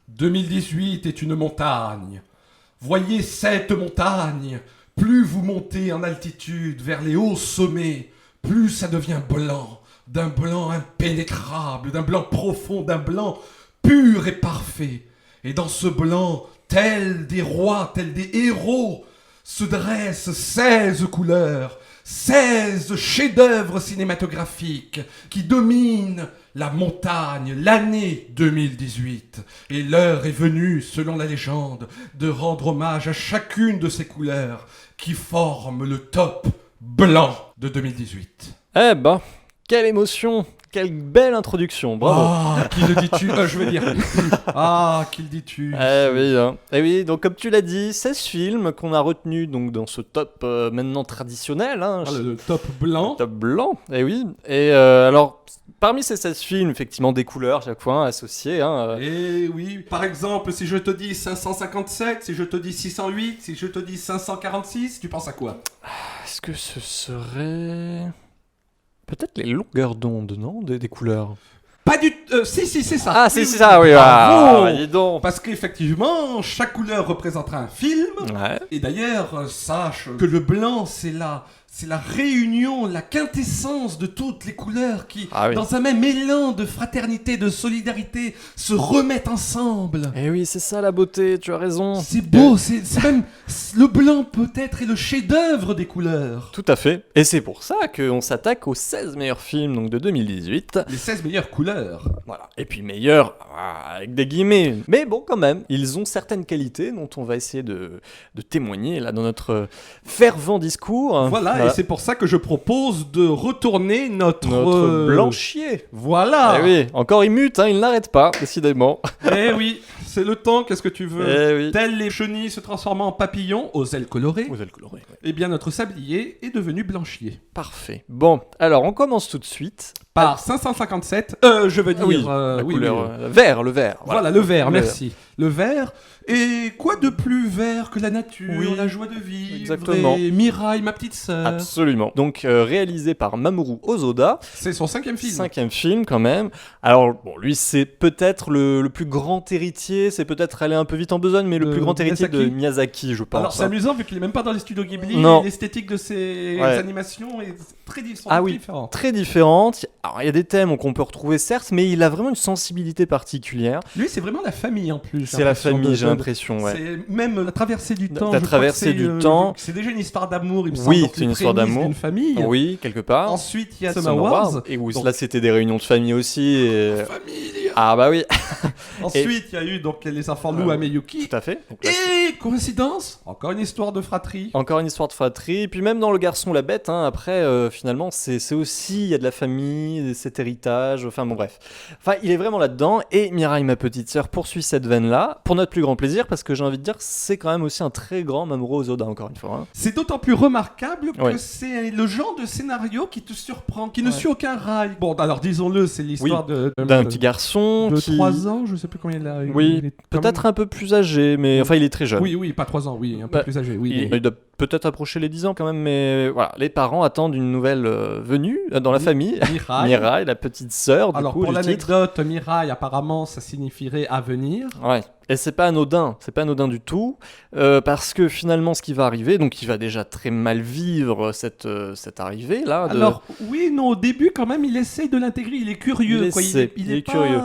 2018 est une montagne. Voyez cette montagne. Plus vous montez en altitude vers les hauts sommets, plus ça devient blanc. D'un blanc impénétrable, d'un blanc profond, d'un blanc pur et parfait. Et dans ce blanc, tels des rois, tels des héros, se dressent 16 couleurs, 16 chefs-d'œuvre cinématographiques qui dominent la montagne, l'année 2018. Et l'heure est venue, selon la légende, de rendre hommage à chacune de ces couleurs qui forment le top blanc de 2018. Eh ben, quelle émotion, quelle belle introduction, bravo. Ah, qui le dis-tu je veux dire. Ah, qui le dis-tu Eh oui, hein. Eh oui, donc comme tu l'as dit, 16 films qu'on a retenus donc, dans ce top maintenant traditionnel. Hein, le top blanc. Top blanc, eh oui. Et alors, parmi ces 16 films, effectivement, des couleurs chaque fois associées. Hein, Eh oui, par exemple, si je te dis 557, si je te dis 608, si je te dis 546, tu penses à quoi? Est-ce que ce serait... Peut-être les longueurs d'onde, non, des couleurs. Pas du si, c'est ça. Ah, c'est ça, oui. Bravo. Ah, dis donc. Parce qu'effectivement, chaque couleur représentera un film. Ouais. Et d'ailleurs, sache que le blanc, c'est la réunion, la quintessence de toutes les couleurs qui, Ah oui. dans un même élan de fraternité, de solidarité, se remettent ensemble. Eh oui, c'est ça la beauté, tu as raison. C'est beau, c'est même... Le blanc peut-être est le chef-d'œuvre des couleurs. Tout à fait. Et c'est pour ça qu'on s'attaque aux 16 meilleurs films donc, de 2018. Les 16 meilleures couleurs. Voilà. Et puis meilleurs, avec des guillemets. Mais bon, quand même, ils ont certaines qualités dont on va essayer de témoigner là dans notre fervent discours. Voilà, et c'est pour ça que je propose de retourner notre blanchier. Voilà. Eh oui, encore il mute, hein, il n'arrête pas, décidément. Eh oui, c'est le temps, qu'est-ce que tu veux? Eh oui. Telles les chenilles se transformant en papillons aux ailes colorées, Aux ailes colorées. Ouais. eh bien notre sablier est devenu blanchier. Parfait. Bon, alors on commence tout de suite. Par 557, je veux dire... Oui, la couleur vert, le vert. Voilà, le vert, Le merci. Le vert. Et quoi de plus vert que la nature, Oui, la joie de vivre, exactement. et Mirai, ma petite sœur. Absolument. Donc réalisé par Mamoru Hosoda. C'est son 5e film. 5e film quand même. Alors bon, lui c'est peut-être le plus grand héritier, c'est peut-être aller un peu vite en besogne, mais le plus grand héritier de Miyazaki, je pense. Alors c'est amusant vu qu'il est même pas dans les studios Ghibli, Non. l'esthétique de ses Ouais. animations est très différente. Très différente. Alors il y a des thèmes qu'on peut retrouver certes, mais il a vraiment une sensibilité particulière. Lui c'est vraiment la famille en plus. C'est la famille, j'ai l'impression, ouais. C'est même la traversée du temps. La je crois traversée que du temps. C'est déjà une histoire d'amour, il me semble. Oui, donc c'est les une histoire prémices d'amour. d'une famille. Oui, quelque part. Ensuite il y a Summer Summer Wars. Et où Donc- là c'était des réunions de famille aussi. Et... Famille. Ah bah oui, Ensuite il y a eu donc les enfants Lou Ameyuki. tout à fait. Donc là, Et coïncidence, encore une histoire de fratrie. encore une histoire de fratrie, et puis même dans Le Garçon la Bête, hein, après, finalement, c'est aussi, il y a de la famille, cet héritage, enfin bon bref. Enfin, il est vraiment là-dedans, et Mirai, ma petite sœur, poursuit cette veine-là, pour notre plus grand plaisir, parce que j'ai envie de dire, c'est quand même aussi un très grand Mamoru Hosoda, encore une fois. Hein. C'est d'autant plus remarquable que Ouais. c'est le genre de scénario qui te surprend, qui ne suit aucun rail. Bon, alors disons-le, c'est l'histoire D'un petit garçon de qui... 3 ans, je sais plus combien il a. Oui, il est quand peut-être un peu plus âgé, mais enfin, il est très jeune. Oui, pas 3 ans, oui, un peu Bah, plus âgé, oui. Il doit peut-être approcher les 10 ans quand même, mais voilà, les parents attendent une nouvelle venue dans la famille. Mirai. Mirai, la petite sœur, du Alors coup, pour du titre. l'anecdote, Mirai, apparemment, ça signifierait à venir. Ouais. Et c'est pas anodin du tout, parce que finalement ce qui va arriver, donc il va déjà très mal vivre cette arrivée là. Alors oui, non, au début quand même, il essaye de l'intégrer, il est curieux. Il quoi. essaie, Il il est est pas, curieux.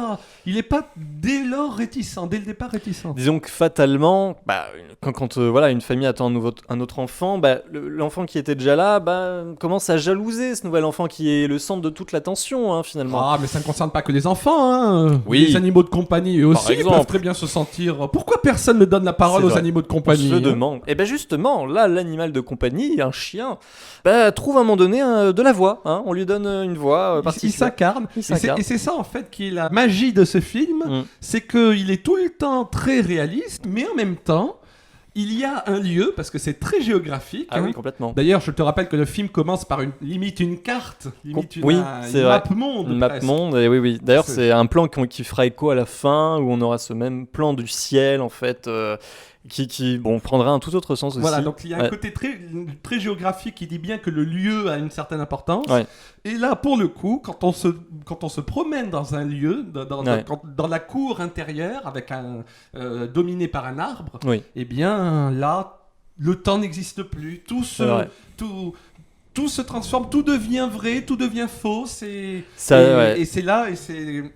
Il est pas dès lors réticent, dès le départ réticent. Disons que fatalement, bah, quand voilà, une famille attend un autre enfant, bah, l'enfant qui était déjà là bah, commence à jalouser ce nouvel enfant qui est le centre de toute l'attention hein, finalement. Ah, mais ça ne concerne pas que les enfants, hein. Oui. Les animaux de compagnie, eux Par aussi, exemple. peuvent très bien se sentir... Pourquoi personne ne donne la parole C'est aux vrai. animaux de On compagnie se hein demande. Et ben justement, là, l'animal de compagnie, un chien, bah, trouve à un moment donné de la voix. Hein. On lui donne une voix Il particulière. s'incarne. Il Et c'est- s'incarne. Et c'est ça, en fait, qui est la magie de ce film. Mm. C'est qu'il est tout le temps très réaliste, mais en même temps, il y a un lieu, parce que c'est très géographique. Ah hein. oui, complètement. D'ailleurs, je te rappelle que le film commence par limite une carte, limite une, Oui, une c'est vrai. map monde. Une map presque. monde, et oui, oui. D'ailleurs, C'est- c'est un plan qui fera écho à la fin, où on aura ce même plan du ciel, en fait. qui prendra un tout autre sens aussi. Voilà, donc il y a un côté très géographique qui dit bien que le lieu a une certaine importance. Ouais. Et là, pour le coup, quand on se promène dans un lieu, dans la cour intérieure, dominé par un arbre, eh bien là, le temps n'existe plus. Tout se transforme, tout devient vrai, tout devient faux. Et c'est là,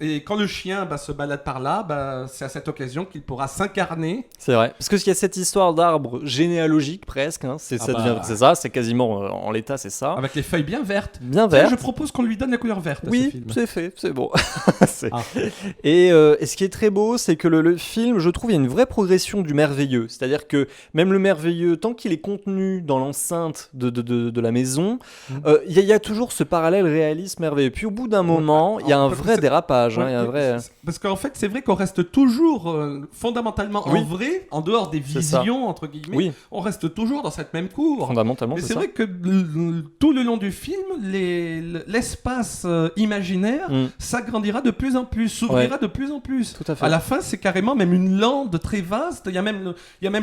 et quand le chien se balade par là, c'est à cette occasion qu'il pourra s'incarner. C'est vrai, parce qu'il y a cette histoire d'arbre généalogique presque, hein. C'est ça, c'est quasiment en l'état, c'est ça. Avec les feuilles bien vertes. Bien vertes. Je propose qu'on lui donne la couleur verte à ce film. Oui, c'est fait, c'est bon. Et ce qui est très beau, c'est que le film, je trouve, il y a une vraie progression du merveilleux. C'est-à-dire que même le merveilleux, tant qu'il est contenu dans l'enceinte de la maison, il y a toujours ce parallèle réalisme merveilleux. Puis au bout d'un moment, il y a un vrai dérapage. Parce qu'en fait, c'est vrai qu'on reste toujours fondamentalement en vrai, en dehors des visions, entre guillemets. Oui. On reste toujours dans cette même cour. Fondamentalement, mais c'est vrai que tout le long du film, l'espace imaginaire s'agrandira de plus en plus, s'ouvrira de plus en plus. Tout à fait. À la fin, c'est carrément même une lande très vaste. Il y a même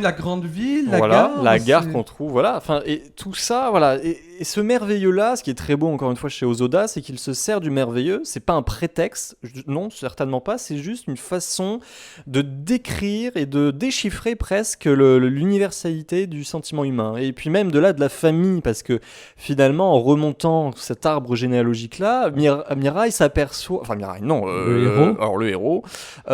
la grande ville, la gare qu'on trouve. Voilà. Enfin, et tout ça, voilà. Et ce merveilleux-là, ce qui est très beau encore une fois chez Osoda, c'est qu'il se sert du merveilleux. C'est pas un prétexte, non, certainement pas. C'est juste une façon de décrire et de déchiffrer presque l'universalité du sentiment humain. Et puis même de la famille, parce que finalement, en remontant cet arbre généalogique-là, Mirai s'aperçoit, enfin Mirai, non, le héros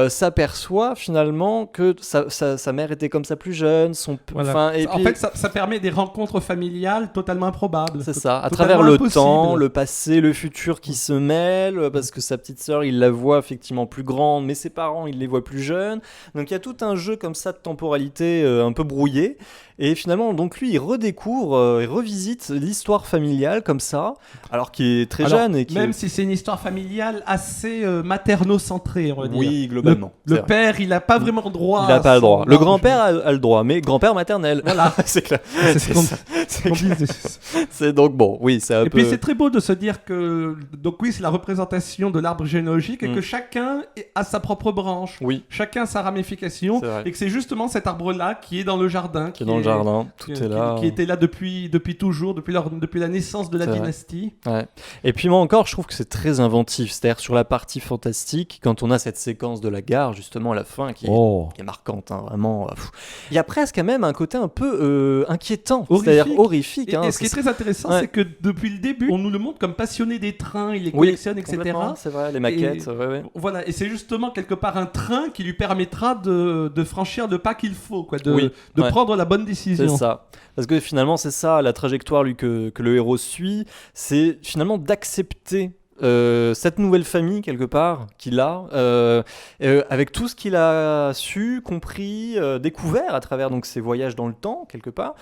s'aperçoit finalement que sa mère était comme ça plus jeune. En fait, ça permet des rencontres familiales totalement improbables. C'est ça, à travers le temps, le passé, le futur qui se mêlent, parce que sa petite sœur, il la voit effectivement plus grande, mais ses parents, il les voit plus jeunes. Donc il y a tout un jeu comme ça de temporalité un peu brouillé. Et finalement, donc lui, il redécouvre et revisite l'histoire familiale comme ça, alors qu'il est très jeune. Même si c'est une histoire familiale assez materno-centrée, on va dire. Oui, globalement. Le père, il n'a pas vraiment droit. Il n'a pas le droit. Le grand-père a le droit, mais grand-père maternel. Voilà. C'est clair. C'est donc bon, oui, c'est un peu... Et puis c'est très beau de se dire que... Donc oui, c'est la représentation de l'arbre généalogique et que chacun a sa propre branche. Oui. Chacun a sa ramification. Et que c'est justement cet arbre-là qui est dans le jardin. Qui est dans le jardin, tout est là. Qui était là depuis toujours, depuis la naissance de la dynastie. Ouais. Et puis moi encore, je trouve que c'est très inventif. C'est-à-dire sur la partie fantastique, quand on a cette séquence de la gare, justement à la fin, qui est marquante, hein, vraiment. Il y a presque même un côté un peu inquiétant, c'est-à-dire horrifique. Et ce qui est très intéressant, c'est que depuis le début, on nous le montre comme passionné des trains, il les collectionne, etc. C'est vrai, les maquettes. Voilà, et c'est justement quelque part un train qui lui permettra de franchir le pas qu'il faut, de prendre la bonne décision. C'est ça. Parce que finalement, c'est ça, la trajectoire que le héros suit, c'est finalement d'accepter cette nouvelle famille quelque part qu'il a avec tout ce qu'il a su, compris, découvert à travers donc ses voyages dans le temps quelque part.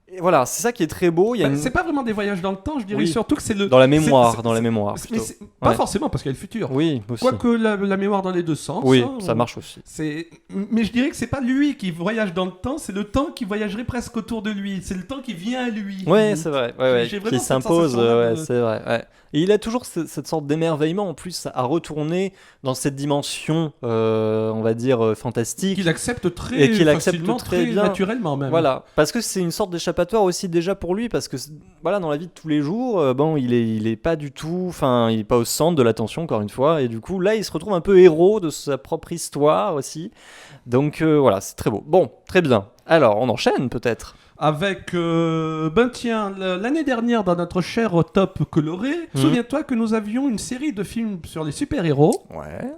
Et voilà, c'est ça qui est très beau. C'est pas vraiment des voyages dans le temps, je dirais surtout que c'est dans la mémoire, plutôt. Mais pas forcément parce qu'il y a le futur. Oui, aussi. Quoique la mémoire dans les deux sens. Oui, ça marche aussi. Mais je dirais que c'est pas lui qui voyage dans le temps, c'est le temps qui voyagerait presque autour de lui. C'est le temps qui vient à lui. Ouais, c'est vrai. Qui s'impose. C'est vrai. Ouais. Et il a toujours cette sorte d'émerveillement en plus à retourner dans cette dimension, on va dire fantastique. Qu'il accepte très facilement, très bien, naturellement même. Voilà, parce que c'est une sorte d'échappatoire aussi déjà pour lui, parce que voilà, dans la vie de tous les jours, il est pas du tout, enfin, il est pas au centre de l'attention encore une fois, et du coup là, il se retrouve un peu héros de sa propre histoire aussi. Donc voilà, c'est très beau. Bon, très bien. Alors, on enchaîne peut-être. Avec, l'année dernière, dans notre cher top coloré, souviens-toi que nous avions une série de films sur les super-héros. Ouais.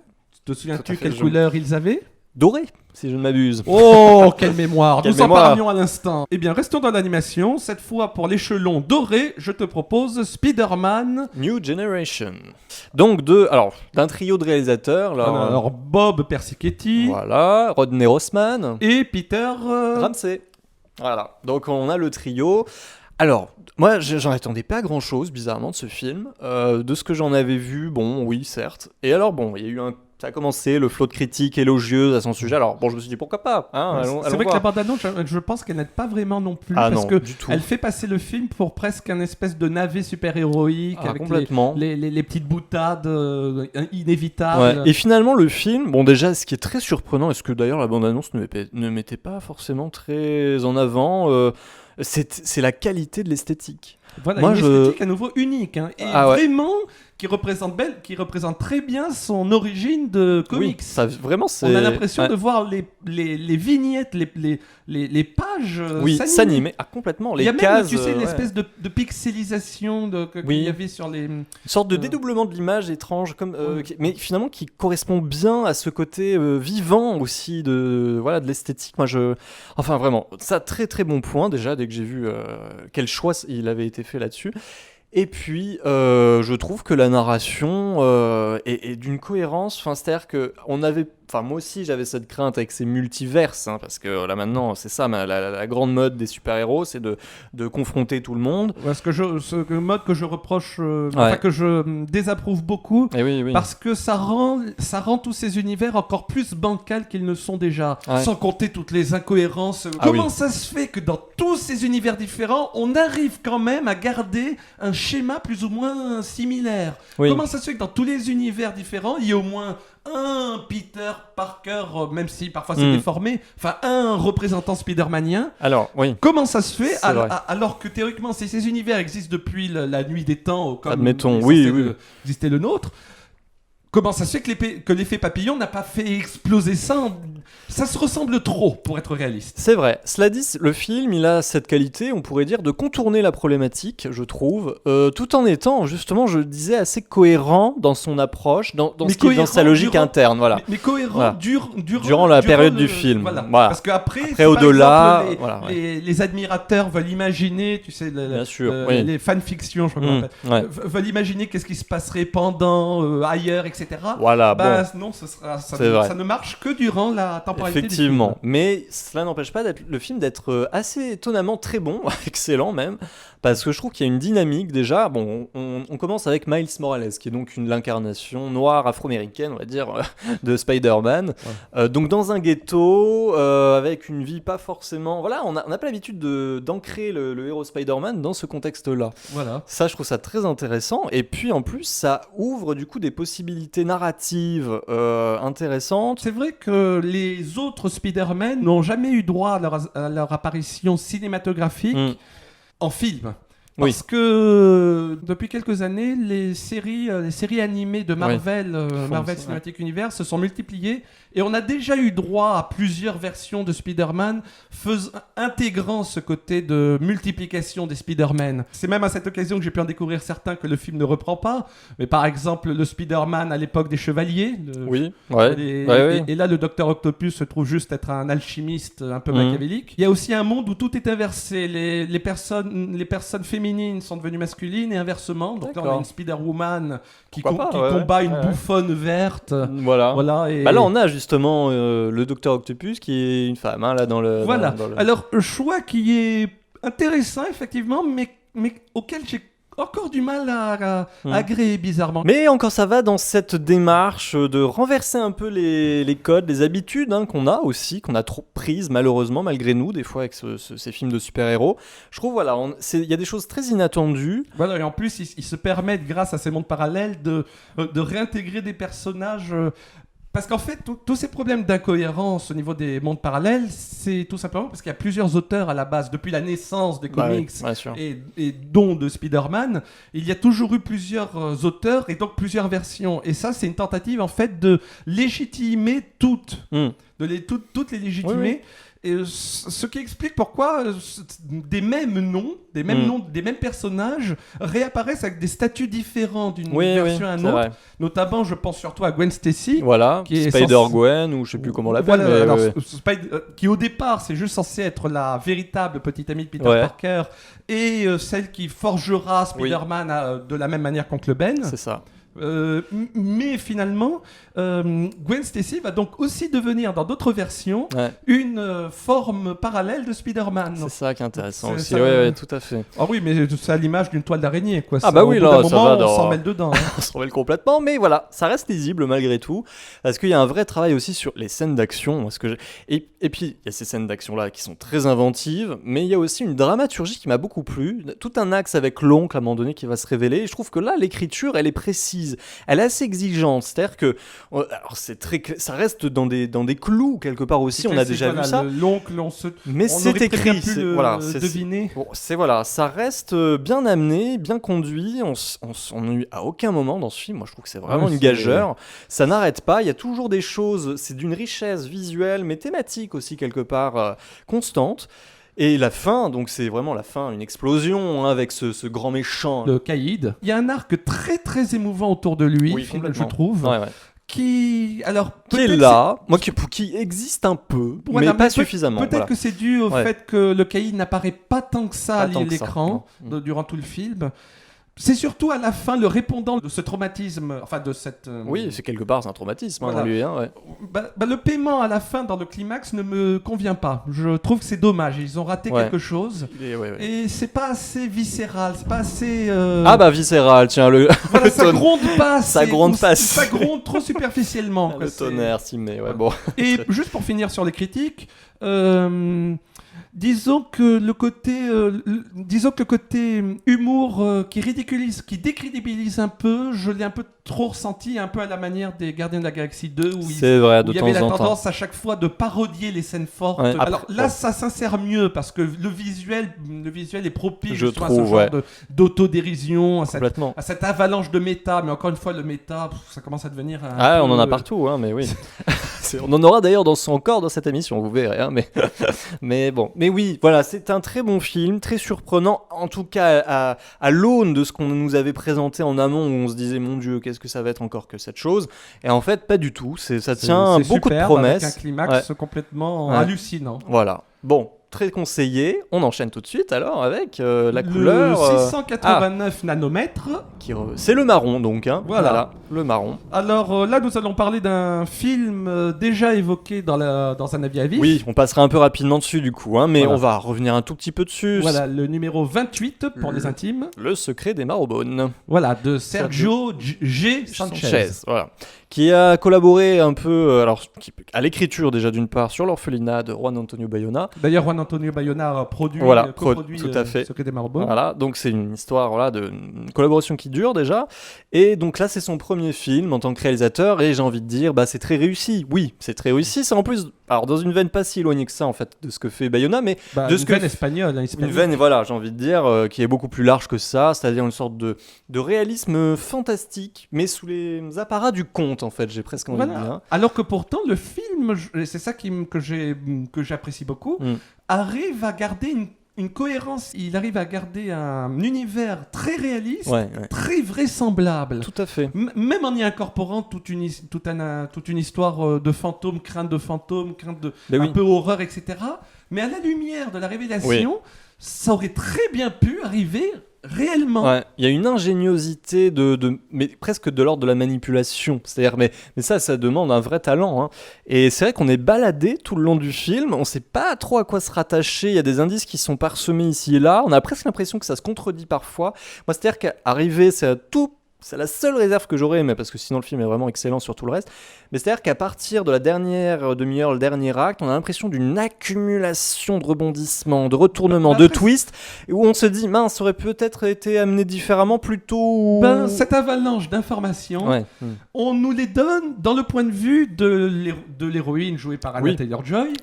Te souviens-tu quelle couleur ils avaient ? Doré, si je ne m'abuse. Oh, quelle mémoire. Nous en parlions à l'instant. Eh bien, restons dans l'animation. Cette fois, pour l'échelon doré, je te propose Spider-Man New Generation. Donc, d'un trio de réalisateurs. Alors, Bob Persichetti. Voilà, Rodney Rossman. Et Peter... Ramsey. Voilà, donc on a le trio. Alors, moi, j'en attendais pas grand-chose, bizarrement, de ce film. De ce que j'en avais vu, bon, oui, certes. Et alors, bon, il y a eu un ça a commencé, le flot de critiques élogieuses à son sujet. Alors bon, je me suis dit pourquoi pas. Hein, c'est vrai que la bande-annonce, je pense qu'elle n'aide pas vraiment non plus, parce que du tout. elle fait passer le film pour presque un espèce de navet super-héroïque avec complètement. les petites boutades inévitables. Ouais. Et finalement, le film, bon déjà, ce qui est très surprenant, est-ce que d'ailleurs la bande-annonce ne mettait pas forcément très en avant, c'est la qualité de l'esthétique. Voilà, une esthétique à nouveau unique, hein, et vraiment qui représente très bien son origine de comics. Oui, ça, vraiment, on a l'impression de voir les vignettes, les pages s'animer. Complètement. Il y a même, tu sais, l'espèce de pixelisation qu'il y avait sur les... Une sorte de dédoublement de l'image étrange, mais finalement qui correspond bien à ce côté vivant aussi de l'esthétique. Enfin vraiment, ça, très très bon point déjà, dès que j'ai vu quel choix il avait été fait là-dessus. Et puis, je trouve que la narration est d'une cohérence. C'est-à-dire que moi aussi, j'avais cette crainte avec ces multiverses, hein, parce que là maintenant, c'est ça, la grande mode des super-héros, c'est de confronter tout le monde. Ouais, ce mode que je reproche, que je désapprouve beaucoup, parce que ça rend tous ces univers encore plus bancals qu'ils ne sont déjà. Sans compter toutes les incohérences. Comment ça se fait que dans tous ces univers différents, on arrive quand même à garder un schéma plus ou moins similaire? Comment ça se fait que dans tous les univers différents, il y a au moins un Peter Parker, même si parfois c'est déformé, un représentant Spider-Manien. Alors, comment ça se fait alors que théoriquement ces univers existent depuis la nuit des temps, comme admettons, existait le nôtre? Comment ça se fait que l'effet papillon n'a pas fait exploser ça? Ça se ressemble trop pour être réaliste. C'est vrai. Cela dit, le film, il a cette qualité, on pourrait dire, de contourner la problématique, je trouve, tout en étant, justement, je disais, assez cohérent dans son approche, dans sa logique interne. Voilà. Mais cohérent durant la période du film. Voilà. Parce qu'après, au-delà, les admirateurs veulent imaginer, tu sais, les fanfictions, je crois qu'on appelle, veulent imaginer qu'est-ce qui se passerait pendant, ailleurs, etc. Voilà, non, ça ne marche que durant la temporalité. Effectivement, mais cela n'empêche pas le film d'être assez étonnamment très bon, excellent même, parce que je trouve qu'il y a une dynamique déjà. Bon, on commence avec Miles Morales, qui est donc l'incarnation noire afro-américaine, on va dire, de Spider-Man. Donc dans un ghetto, avec une vie pas forcément... Voilà, on n'a pas l'habitude d'ancrer le héros Spider-Man dans ce contexte-là. Voilà. Ça, je trouve ça très intéressant. Et puis en plus, ça ouvre du coup des possibilités narratives intéressantes. C'est vrai que les autres Spider-Man n'ont jamais eu droit à leur apparition cinématographique en film. Parce que depuis quelques années, les séries animées de Marvel, Marvel Cinematic Universe, se sont multipliées et on a déjà eu droit à plusieurs versions de Spider-Man intégrant ce côté de multiplication des Spider-Man. C'est même à cette occasion que j'ai pu en découvrir certains que le film ne reprend pas. Mais par exemple, le Spider-Man à l'époque des Chevaliers. Et là, le Docteur Octopus se trouve juste être un alchimiste un peu machiavélique. Il y a aussi un monde où tout est inversé. Les personnes féminines sont devenues masculines et inversement. Donc là, on a une Spider-Woman qui combat une bouffonne verte. Voilà. Et... là, on a justement le Docteur Octopus qui est une femme, hein, là, dans le... Voilà. Alors, choix qui est intéressant, effectivement, mais auquel j'ai encore du mal à agréer bizarrement. Mais encore ça va dans cette démarche de renverser un peu les codes, les habitudes qu'on a aussi, qu'on a trop prises malheureusement malgré nous des fois avec ces films de super-héros. Je trouve il y a des choses très inattendues. Voilà, et en plus ils se permettent grâce à ces mondes parallèles de réintégrer des personnages... Parce qu'en fait, tous ces problèmes d'incohérence au niveau des mondes parallèles, c'est tout simplement parce qu'il y a plusieurs auteurs à la base. Depuis la naissance des comics et dont de Spider-Man, il y a toujours eu plusieurs auteurs et donc plusieurs versions. Et ça, c'est une tentative en fait de légitimer toutes. Toutes les légitimer. Et ce qui explique pourquoi des mêmes noms, des mêmes personnages réapparaissent avec des statuts différents d'une version à une autre. Vrai. Notamment, je pense surtout à Gwen Stacy. Voilà, qui est Spider-Gwen, ou je sais plus comment on l'appelle. Qui au départ, c'est juste censé être la véritable petite amie de Peter Parker et celle qui forgera Spider-Man de la même manière qu'Oncle Ben. C'est ça. Mais finalement, Gwen Stacy va donc aussi devenir, dans d'autres versions, une forme parallèle de Spider-Man. C'est ça qui est intéressant aussi. Ça, ouais, tout à fait. Ah oui, mais c'est à l'image d'une toile d'araignée, quoi. Ah bah oui, là, ça va. On s'en mêle dedans. On s'en mêle complètement, mais voilà, ça reste lisible malgré tout, parce qu'il y a un vrai travail aussi sur les scènes d'action. Et puis, il y a ces scènes d'action-là qui sont très inventives, mais il y a aussi une dramaturgie qui m'a beaucoup plu. Tout un axe avec l'oncle, à un moment donné, qui va se révéler. Et je trouve que là, l'écriture, elle est précise. Elle est assez exigeante. C'est-à-dire que alors ça reste dans des clous, quelque part aussi. On a déjà vu ça. L'oncle, mais c'est écrit. Deviner. Ça reste bien amené, bien conduit. On s'ennuie à aucun moment dans ce film. Moi, je trouve que c'est vraiment une gageure. Ça n'arrête pas. Il y a toujours des choses. C'est d'une richesse visuelle, mais thématique aussi, quelque part, constante. Et la fin, donc c'est vraiment la fin, une explosion avec ce grand méchant. Le Caïd. Il y a un arc très très émouvant autour de lui, je trouve. Ouais. Qui est là, qui existe un peu, mais pas suffisamment. Peut-être que c'est dû au fait que le Caïd n'apparaît pas tant que ça à l'écran durant tout le film. C'est surtout à la fin le répondant de ce traumatisme, enfin de cette... Oui, c'est quelque part c'est un traumatisme dans lui. Le paiement à la fin dans le climax ne me convient pas. Je trouve que c'est dommage. Ils ont raté quelque chose. Et c'est pas assez viscéral, c'est pas assez... viscéral, tiens, ça gronde pas. Ça gronde pas. Ça gronde trop superficiellement. Le tonnerre, si, mais bon. Et juste pour finir sur les critiques... Disons que le côté humour qui décrédibilise un peu, je l'ai un peu trop ressenti, un peu à la manière des Gardiens de la Galaxie 2 où il y avait la tendance à chaque fois de parodier les scènes fortes. Ouais. Alors là, ça s'insère mieux parce que le visuel est propice je trouve, à ce genre d'autodérision, à cette avalanche de méta. Mais encore une fois, le méta, ça commence à devenir on en a partout, mais oui. On en aura d'ailleurs encore dans cette émission, vous verrez. Mais bon. Mais oui, voilà, c'est un très bon film, très surprenant, en tout cas à l'aune de ce qu'on nous avait présenté en amont, où on se disait, mon Dieu, qu'est-ce que ça va être encore que cette chose. Et en fait, pas du tout, ça tient beaucoup de promesses. Avec un climax complètement hallucinant. Voilà, bon. Très conseillé. On enchaîne tout de suite alors avec la couleur... 689 nanomètres. C'est le marron donc. Voilà, le marron. Alors là, nous allons parler d'un film déjà évoqué dans un avis à vif. Oui, on passera un peu rapidement dessus du coup, mais on va revenir un tout petit peu dessus. Voilà, le numéro 28 pour les intimes. Le secret des Marrowbone. Voilà, de Sergio G. Sanchez. Voilà. Qui a collaboré un peu à l'écriture déjà d'une part sur l'orphelinat de Juan Antonio Bayona. D'ailleurs, Juan Antonio Bayona coproduit tout à fait. Secret des Marrowbone. Voilà, donc c'est une histoire de une collaboration qui dure déjà. Et donc là, c'est son premier film en tant que réalisateur et j'ai envie de dire, c'est très réussi. Oui, c'est très réussi. C'est en plus, dans une veine pas si éloignée que ça en fait de ce que fait Bayona, mais de ce veine espagnole. Une veine, j'ai envie de dire, qui est beaucoup plus large que ça, c'est-à-dire une sorte de réalisme fantastique, mais sous les apparats du conte en fait. J'ai presque envie de dire. Alors que pourtant le film, c'est ça que j'apprécie beaucoup, arrive à garder une cohérence. Il arrive à garder un univers très réaliste, très vraisemblable. Tout à fait. Même en y incorporant toute une histoire de fantômes, crainte de fantômes, un peu horreur, etc. Mais à la lumière de la révélation, ça aurait très bien pu arriver réellement. Il y a une ingéniosité mais presque de l'ordre de la manipulation. C'est-à-dire, mais ça demande un vrai talent. Et c'est vrai qu'on est baladé tout le long du film. On ne sait pas trop à quoi se rattacher. Il y a des indices qui sont parsemés ici et là. On a presque l'impression que ça se contredit parfois. Moi, c'est-à-dire qu'arriver, c'est la seule réserve que j'aurais, mais parce que sinon le film est vraiment excellent sur tout le reste. Mais c'est-à-dire qu'à partir de la dernière demi-heure, le dernier acte, on a l'impression d'une accumulation de rebondissements, de retournements, de twists, où on se dit, mince, ça aurait peut-être été amené différemment plutôt. Cette avalanche d'informations, on nous les donne dans le point de vue de l'héroïne jouée par Anya Taylor-Joy,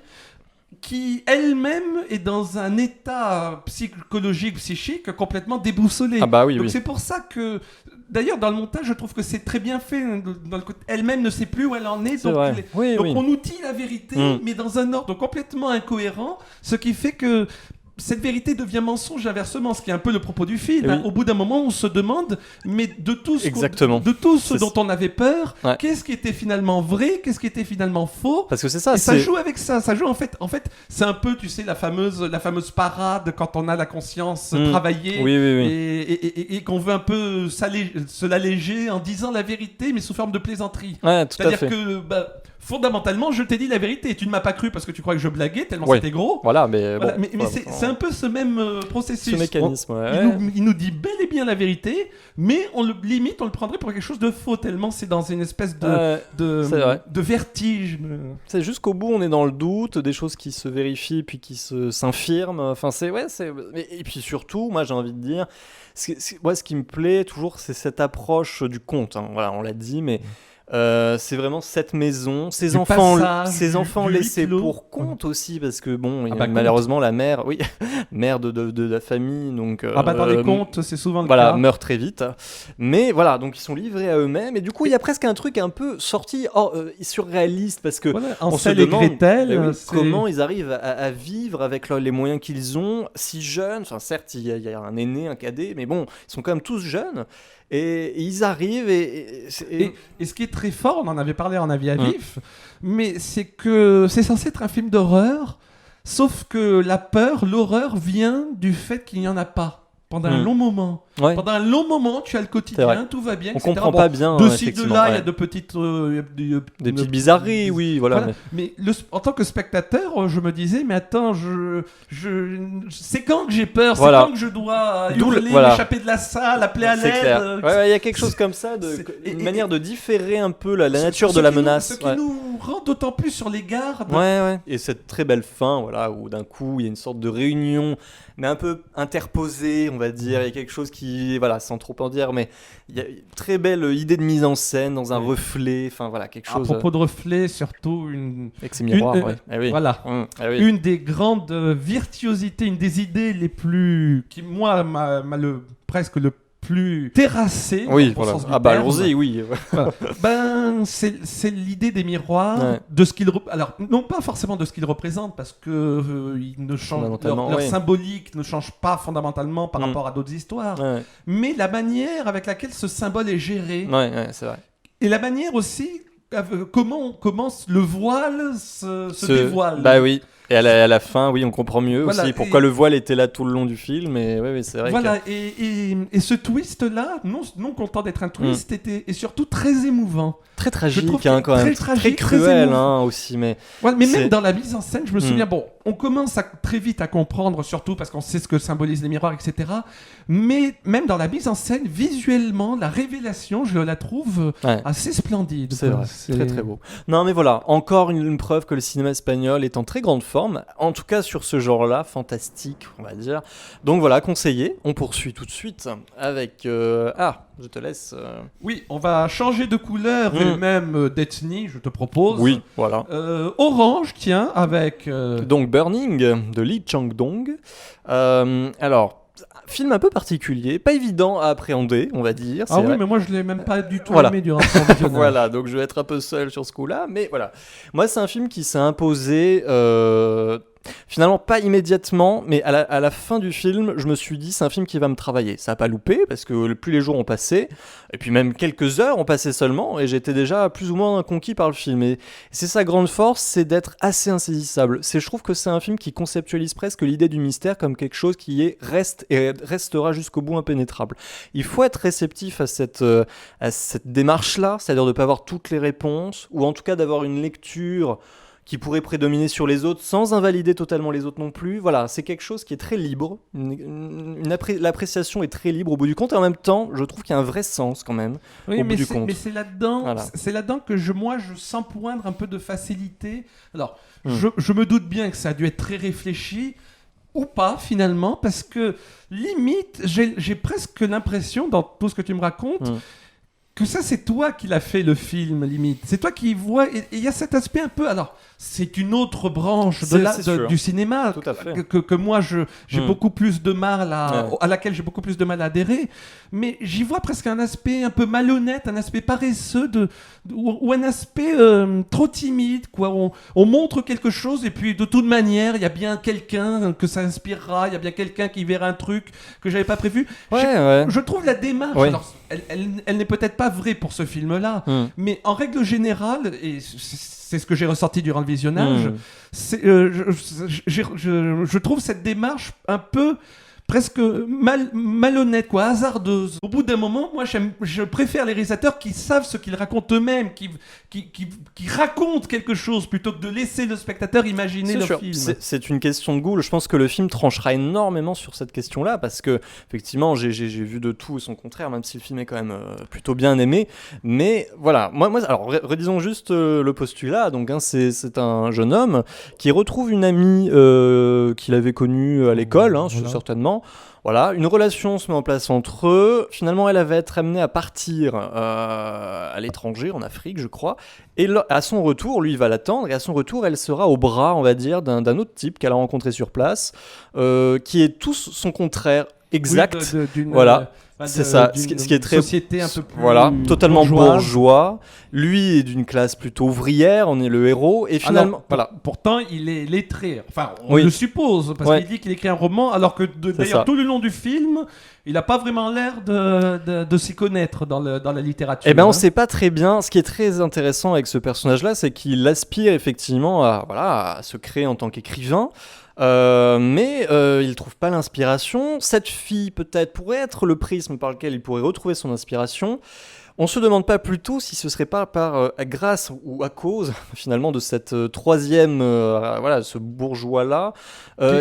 qui elle-même est dans un état psychique complètement déboussolé. Donc c'est pour ça que, d'ailleurs, dans le montage, je trouve que c'est très bien fait. Elle-même ne sait plus où elle en est. Donc on nous dit la vérité, mais dans un ordre complètement incohérent, ce qui fait que cette vérité devient mensonge inversement, ce qui est un peu le propos du film. Oui. Au bout d'un moment, on se demande, mais de tout ce, Exactement. de tout ce dont on avait peur, Ouais. qu'est-ce qui était finalement vrai, qu'est-ce qui était finalement faux. Parce que c'est ça. Et ça joue avec ça. Ça joue en fait, c'est un peu, tu sais, la fameuse parade quand on a la conscience travaillée Oui. et qu'on veut un peu se l'alléger en disant la vérité, mais sous forme de plaisanterie. Ouais, tout à C'est-à-dire fait. que fondamentalement, je t'ai dit la vérité et tu ne m'as pas cru parce que tu crois que je blaguais tellement Ouais. c'était gros. Voilà, mais Voilà, bon. mais c'est un peu ce même processus. Ce mécanisme, ouais. Il nous dit bel et bien la vérité, mais on le prendrait pour quelque chose de faux, tellement c'est dans une espèce c'est vrai. de vertige. C'est jusqu'au bout, on est dans le doute, des choses qui se vérifient puis qui s'infirment. Enfin, et puis surtout, moi j'ai envie de dire, moi ce qui me plaît toujours, c'est cette approche du conte. Hein. Voilà, on l'a dit, mais c'est vraiment cette maison, ces enfants du laissés huis clos. pour compte aussi, parce que bon, Compte. malheureusement la mère, mère de la famille, donc Dans les contes, c'est souvent le voilà, cas. meurt très vite. Mais voilà, donc ils sont livrés à eux-mêmes, et du coup il y a presque un truc un peu sorti, surréaliste, parce que Voilà, on se Hansel et demande Gretel, c'est- comment ils arrivent à vivre avec les moyens qu'ils ont, si jeunes. Enfin, certes, il y a un aîné, un cadet, mais bon, ils sont quand même tous jeunes. Et ils arrivent Et ce qui est très fort, on en avait parlé en avis à vif, mais c'est que c'est censé être un film d'horreur, sauf que l'horreur vient du fait qu'il n'y en a pas. Pendant un long moment. Ouais. Pendant un long moment, tu as le C'est quotidien, vrai. tout va bien, On etc. comprend pas bien, De ci, de effectivement, là, il y ouais. a de petites... Des petites bizarreries, oui, voilà. Mais en tant que spectateur, je me disais, mais attends, c'est quand que j'ai peur, Voilà. c'est quand que je dois hurler, voilà. m'échapper de la salle, appeler à C'est l'aide. clair. Ouais, il y a quelque chose comme ça, une manière de différer un peu la nature de la menace. Ce qui nous rend d'autant plus sur les gardes. Ouais. Et cette très belle fin, voilà, où d'un coup il y a une sorte de réunion, mais un peu interposée, on va dire. Il y a quelque chose qui, voilà, sans trop en dire, mais il y a une très belle idée de mise en scène dans un reflet. Enfin voilà, quelque chose. À propos de reflet, surtout avec ces miroirs, une- ouais. Eh oui. voilà. Eh oui. Une des grandes virtuosités, une des idées les plus, qui moi m'a presque le plus terrassé. Oui, au voilà. sens du Ah bah terme. allons-y, oui. C'est l'idée des miroirs, Ouais. de ce qu'ils alors non pas forcément de ce qu'ils représentent parce que ils ne changent Fondamentalement, leur oui. symbolique ne change pas fondamentalement par rapport à d'autres histoires, Ouais, mais la manière avec laquelle ce symbole est géré ouais, c'est vrai. et la manière aussi comment le voile se dévoile. Bah oui. Et à la fin, oui, on comprend mieux Voilà, aussi pourquoi le voile était là tout le long du film. Et oui, c'est vrai. Voilà, et ce twist-là, non content d'être un twist, est surtout très émouvant. Très tragique, trouve hein, que quand même. très tragique, très très cruel émouvant. aussi. Mais Ouais, mais c'est- même dans la mise en scène, je me souviens, bon, on commence très vite à comprendre, surtout parce qu'on sait ce que symbolisent les miroirs, etc. Mais même dans la mise en scène, visuellement, la révélation, je la trouve Ouais. assez splendide. C'est quoi. vrai, très très beau. Non mais voilà, encore une preuve que le cinéma espagnol est en très grande forme, en tout cas sur ce genre-là, fantastique on va dire. Donc voilà, conseillé, on poursuit tout de suite avec... je te laisse... Oui, on va changer de couleur et même d'ethnie, je te propose. Oui, voilà. Orange, tiens, avec... Donc Burning de Lee Chang-dong. Alors, film un peu particulier, pas évident à appréhender, on va dire. Ah c'est oui, vrai. mais moi je l'ai même pas du tout Voilà. aimé durant son visionnage. Voilà, donc je vais être un peu seul sur ce coup-là, mais voilà. Moi, c'est un film qui s'est imposé, finalement pas immédiatement, mais à la fin du film, je me suis dit, c'est un film qui va me travailler. Ça n'a pas loupé, parce que plus les jours ont passé, et puis même quelques heures ont passé seulement, et j'étais déjà plus ou moins conquis par le film. Et c'est sa grande force, c'est d'être assez insaisissable. Je trouve que c'est un film qui conceptualise presque l'idée du mystère comme quelque chose qui reste et restera jusqu'au bout impénétrable. Il faut être réceptif à cette démarche-là, c'est-à-dire de ne pas avoir toutes les réponses, ou en tout cas d'avoir une lecture qui pourrait prédominer sur les autres sans invalider totalement les autres non plus. Voilà, c'est quelque chose qui est très libre. L'appréciation est très libre au bout du compte, et en même temps, je trouve qu'il y a un vrai sens quand même Oui, au bout mais du compte. c'est là-dedans, Voilà. c'est là-dedans que je sens poindre un peu de facilité. Alors, je me doute bien que ça a dû être très réfléchi, ou pas finalement, parce que limite, j'ai presque l'impression, dans tout ce que tu me racontes, que ça, c'est toi qui l'as fait, le film, limite. C'est toi qui vois. Et il y a cet aspect un peu. Alors, c'est une autre branche du cinéma Tout à fait. que moi, j'ai beaucoup plus de mal à laquelle j'ai beaucoup plus de mal à adhérer. Mais j'y vois presque un aspect un peu malhonnête, un aspect paresseux, ou un aspect trop timide, quoi. On montre quelque chose et puis de toute manière, il y a bien quelqu'un que ça inspirera, il y a bien quelqu'un qui verra un truc que j'avais pas prévu. Je trouve la démarche, alors, elle n'est peut-être pas vraie pour ce film-là, mais en règle générale, et c'est ce que j'ai ressorti durant le visionnage, je trouve cette démarche un peu presque malhonnête, quoi, hasardeuse. Au bout d'un moment, moi, je préfère les réalisateurs qui savent ce qu'ils racontent eux-mêmes, qui racontent quelque chose plutôt que de laisser le spectateur imaginer le film. C'est une question de goût. Je pense que le film tranchera énormément sur cette question-là parce que, effectivement, j'ai vu de tout et son contraire, même si le film est quand même plutôt bien aimé. Mais voilà, moi alors redisons juste le postulat. Donc, c'est un jeune homme qui retrouve une amie qu'il avait connue à l'école, certainement. Voilà, une relation se met en place entre eux. Finalement, elle va être amenée à partir à l'étranger, en Afrique, je crois. Et à son retour, lui, il va l'attendre. Et à son retour, elle sera au bras, on va dire, d'un autre type qu'elle a rencontré sur place, qui est tout son contraire exact. Voilà. C'est ça, ce qui est très société un peu plus totalement bourgeois. Lui est d'une classe plutôt ouvrière, on est le héros et finalement pourtant il est lettré. Enfin, on le suppose parce qu'il dit qu'il écrit un roman alors que d'ailleurs tout le long du film, il n'a pas vraiment l'air de s'y connaître dans la littérature. Eh ben on sait pas très bien. Ce qui est très intéressant avec ce personnage-là, c'est qu'il aspire effectivement à se créer en tant qu'écrivain. Mais il trouve pas l'inspiration. Cette fille peut-être pourrait être le prisme par lequel il pourrait retrouver son inspiration. On se demande pas plutôt si ce serait pas grâce ou à cause finalement de cette troisième ce bourgeois là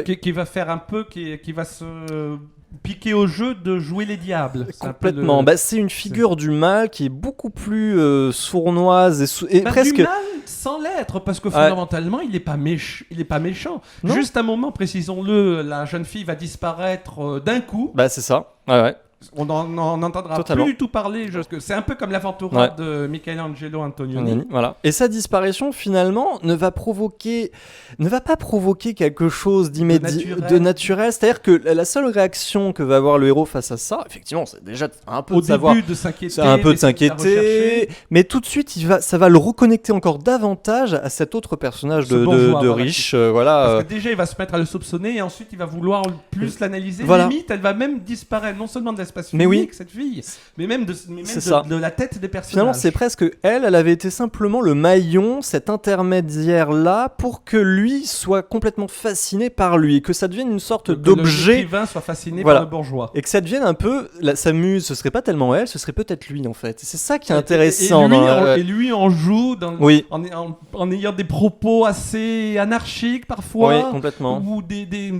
qui va faire un peu qui va se piquer au jeu de jouer les diables. Complètement. C'est une figure du mal qui est beaucoup plus sournoise et presque. Du mal sans l'être, parce que fondamentalement, il n'est pas méchant. Non. Juste un moment, précisons-le, la jeune fille va disparaître d'un coup. C'est ça. Ouais. On n'en entendra plus du tout parler. C'est un peu comme l'Aventura de Michelangelo Antonioni. Voilà. Et sa disparition, finalement, ne va pas provoquer quelque chose d'immédiat, de naturel. C'est-à-dire que la seule réaction que va avoir le héros face à ça, effectivement, c'est déjà un peu de s'inquiéter, mais tout de suite, ça va le reconnecter encore davantage à cet autre personnage de riche. Parce que déjà, il va se mettre à le soupçonner et ensuite, il va vouloir plus l'analyser. Limite, elle va même disparaître, non seulement de l'espace public, cette fille, mais même de la tête des personnages. Finalement, c'est presque elle avait été simplement le maillon, cet intermédiaire-là, pour que lui soit complètement fasciné par lui, et que ça devienne une sorte d'objet. L'écrivain soit fasciné par le bourgeois. Et que ça devienne un peu sa muse, ce serait pas tellement elle, ce serait peut-être lui en fait. C'est ça qui est intéressant. Et lui en joue en ayant des propos assez anarchiques parfois. Oui, complètement. Ou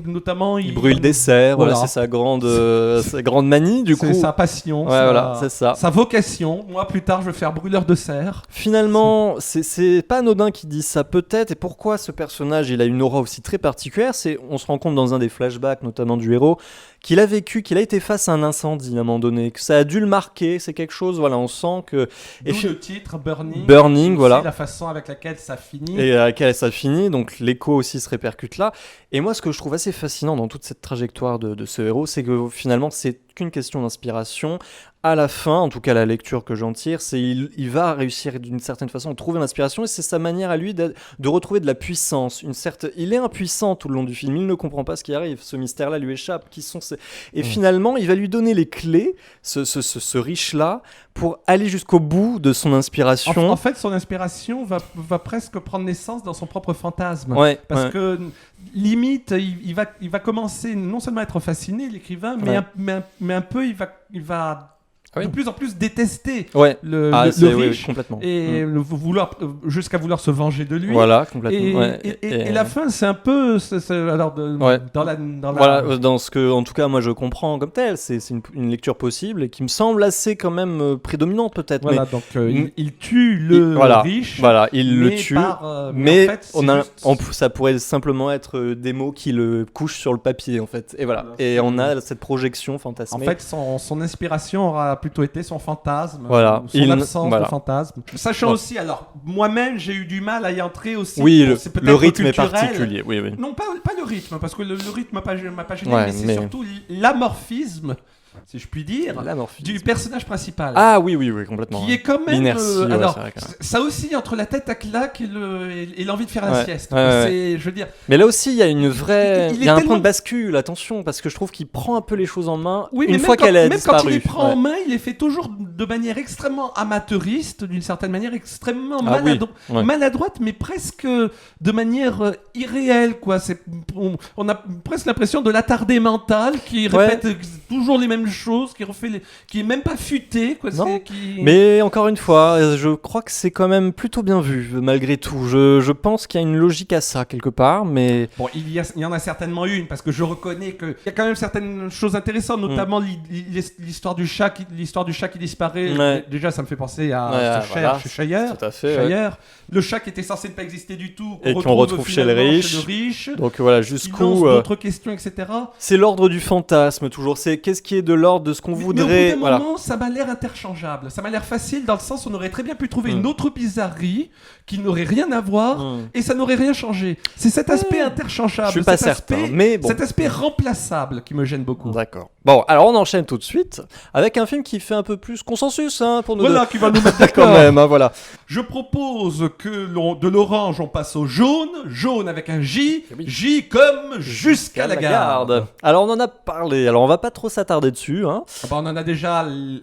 notamment il brûle des serres, c'est sa grande manie. C'est sa passion, c'est ça. Sa vocation. Moi, plus tard, je vais faire brûleur de serre. Finalement, c'est pas anodin qui dit ça peut-être. Et pourquoi ce personnage, il a une aura aussi très particulière, on se rend compte dans un des flashbacks, notamment du héros, qu'il a été face à un incendie à un moment donné, que ça a dû le marquer. C'est quelque chose, on sent que. D'où le titre Burning. Burning, voilà. C'est la façon avec laquelle ça finit. Et à laquelle ça finit, donc l'écho aussi se répercute là. Et moi, ce que je trouve assez fascinant dans toute cette trajectoire de ce héros, c'est que finalement, c'est qu'une question d'inspiration. À la fin, en tout cas la lecture que j'en tire, c'est il va réussir d'une certaine façon à trouver l'inspiration, et c'est sa manière à lui de retrouver de la puissance. Il est impuissant tout le long du film, il ne comprend pas ce qui arrive, ce mystère-là lui échappe. Et finalement, il va lui donner les clés, ce riche-là, pour aller jusqu'au bout de son inspiration. En fait, son inspiration va presque prendre naissance dans son propre fantasme. Parce que limite, il va commencer non seulement à être fasciné, l'écrivain, mais un peu il va de plus en plus détester le riche, complètement. Et jusqu'à vouloir se venger de lui. Voilà, complètement. Et la fin, c'est un peu dans ce que, en tout cas, moi je comprends comme tel. C'est une lecture possible et qui me semble assez quand même prédominante peut-être. Voilà, donc il tue le riche. Voilà, il le tue. Mais en fait, ça pourrait simplement être des mots qui le couchent sur le papier en fait. Et voilà. Et on a cette projection fantasmée. En fait, son inspiration aura plutôt été son fantasme, Voilà. ou son absence de fantasme. Sachant aussi, alors moi-même j'ai eu du mal à y entrer aussi. Oui, c'est peut-être le rythme est culturel. particulier. Oui. Non, pas le rythme, parce que le rythme m'a pas gêné, Ouais, mais c'est mais- surtout l'amorphisme, si je puis dire, L'amorphisme. du personnage principal. Ah oui, complètement. Qui est quand même. L'inertie, ouais, alors, c'est vrai que- ça aussi, entre la tête à claque et l'envie de faire la Ouais, sieste. ouais, C'est, je veux dire. Mais là aussi, il y a une vraie. Il Il y a est un point tellement- de bascule, attention, parce que je trouve qu'il prend un peu les choses en main Oui, une mais fois qu'elle a même disparu. quand il les prend en Ouais. main, il les fait toujours de manière extrêmement amateuriste, d'une certaine manière extrêmement Ah oui, ouais. maladroite, mais presque de manière irréelle, quoi. On a presque l'impression de l'attardé mental qui Ouais. répète toujours les mêmes choses, qui est même pas futé, quoi. Non, Qui... Mais encore une fois, je crois que c'est quand même plutôt bien vu, malgré tout. Je pense qu'il y a une logique à ça, quelque part, mais... Bon, il y en a certainement une, parce que je reconnais qu'il y a quand même certaines choses intéressantes, notamment l'histoire du chat qui disparaît. Ouais. Déjà, ça me fait penser à Ouais, voilà, Shire. tout à fait, ouais. Shire. Le chat qui était censé ne pas exister du tout, Et qu'on retrouve chez le finalement riche. le Donc voilà, qui lance jusqu'où... d'autres questions, etc. C'est l'ordre du fantasme, toujours. C'est qu'est-ce qui est de l'ordre de ce qu'on Mais voudrait... au bout d'un Voilà. moment, ça m'a l'air interchangeable. Ça m'a l'air facile dans le sens où on aurait très bien pu trouver une autre bizarrerie qui n'aurait rien à voir et ça n'aurait rien changé. C'est cet aspect interchangeable, Je suis pas cet certain, aspect- mais bon. cet aspect remplaçable qui me gêne beaucoup. D'accord. Bon, alors on enchaîne tout de suite avec un film qui fait un peu plus consensus pour nous Voilà, qui va nous mettre deux. Quand d'accord. même, voilà. Je propose que de l'orange on passe au jaune, jaune avec un J, Oui. J comme jusqu'à la garde. Alors on en a parlé, alors on va pas trop s'attarder dessus. Ah bah,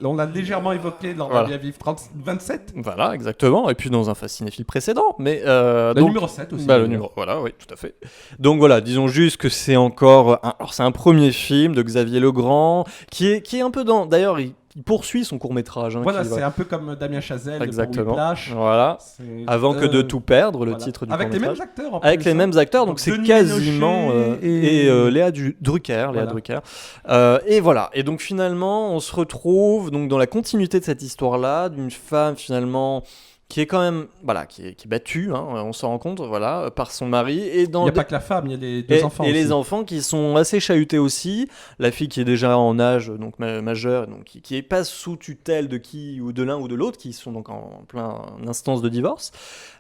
on l'a légèrement évoqué lors de Voilà. la Via Vive 27, Voilà, exactement. Et puis dans un fascinéphile précédent. Mais, le donc, numéro 7 aussi. le numéro, voilà, oui, tout à fait. Donc voilà, disons juste que c'est encore... alors c'est un premier film de Xavier Legrand qui est un peu dans... D'ailleurs, il poursuit son court-métrage. Voilà, c'est un peu comme Damien Chazelle Exactement. pour Whiplash. Voilà. C'est- Avant que de tout perdre, le voilà. titre du Avec les court-métrage. mêmes acteurs en Avec plus, les hein. mêmes acteurs, donc c'est Denis quasiment Ménochet et Léa Drucker, Voilà. Drucker. Et voilà. Et donc finalement, on se retrouve donc dans la continuité de cette histoire-là, d'une femme finalement qui est quand même qui est battue, on s'en rend compte, par son mari et Il n'y a pas que la femme, il y a les deux enfants. et aussi. les enfants qui sont assez chahutés aussi. La fille qui est déjà en âge donc majeur, donc qui est pas sous tutelle de qui ou de l'un ou de l'autre, qui sont donc en plein instance de divorce.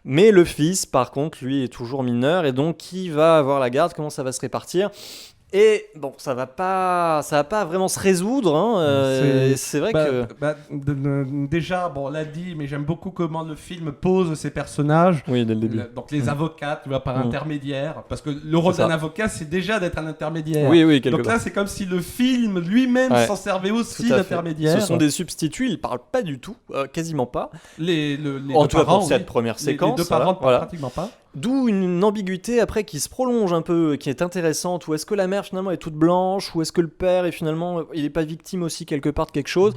Mais le fils, par contre, lui est toujours mineur et donc qui va avoir la garde, comment ça va se répartir? Et bon, ça va pas vraiment se résoudre. C'est vrai que déjà, bon, on l'a dit, mais j'aime beaucoup comment le film pose ses personnages. oui, dès le début. Donc les avocats, tu vois, par intermédiaire, parce que le rôle C'est ça. d'un avocat, c'est déjà d'être un intermédiaire. Oui, quelque Donc part. là, c'est comme si le film lui-même Ouais. s'en servait aussi Tout à fait. d'intermédiaire. Ce sont des substituts, ils parlent pas du tout, quasiment pas. les En deux tout cas parents, pour cette oui. première Les séquence. deux parents, voilà. pratiquement pas. D'où une ambiguïté après qui se prolonge un peu, qui est intéressante. Où est-ce que la mère finalement est toute blanche, ou est-ce que le père est finalement, il est pas victime aussi quelque part de quelque chose.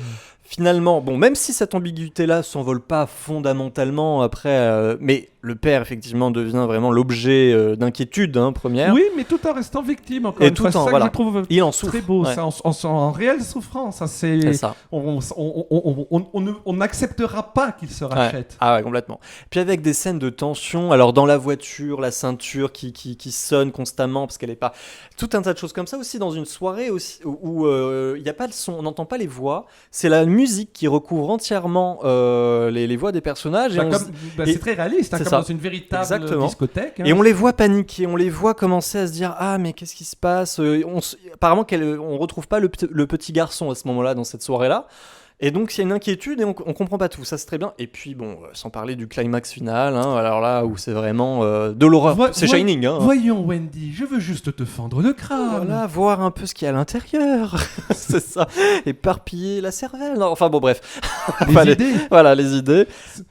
Finalement, bon, même si cette ambiguïté-là s'envole pas fondamentalement après, mais le père effectivement devient vraiment l'objet d'inquiétude première. Oui, mais tout en restant victime, encore Et une tout fois. C'est en- ça voilà. que je trouve Il en souffre. très beau, Ouais. ça, en réelle souffrance. Ça, C'est ça. On n'acceptera pas qu'il se Ouais. rachète. Ah ouais, complètement. Puis avec des scènes de tension, alors dans la voiture, la ceinture qui sonne constamment parce qu'elle est pas... Tout un tas de choses comme ça aussi dans une soirée aussi, où il y a pas le son, on n'entend pas les voix, c'est la musique qui recouvre entièrement les voix des personnages. Bah, Et, et- c'est très réaliste, hein, c'est comme ça. dans une véritable Exactement. discothèque. hein. et on les voit paniquer, on les voit commencer à se dire ah mais qu'est-ce qui se passe. Apparemment on retrouve pas le petit garçon à ce moment-là dans cette soirée-là. Et donc il y a une inquiétude et on comprend pas tout, ça c'est très bien. Et puis bon, sans parler du climax final, alors là où c'est vraiment de l'horreur, c'est Shining. Voyons Wendy, je veux juste te fendre le crâne. Voilà, voir un peu ce qu'il y a à l'intérieur, c'est ça, éparpiller la cervelle. Non, enfin bon bref, Les Enfin, idées. voilà les idées.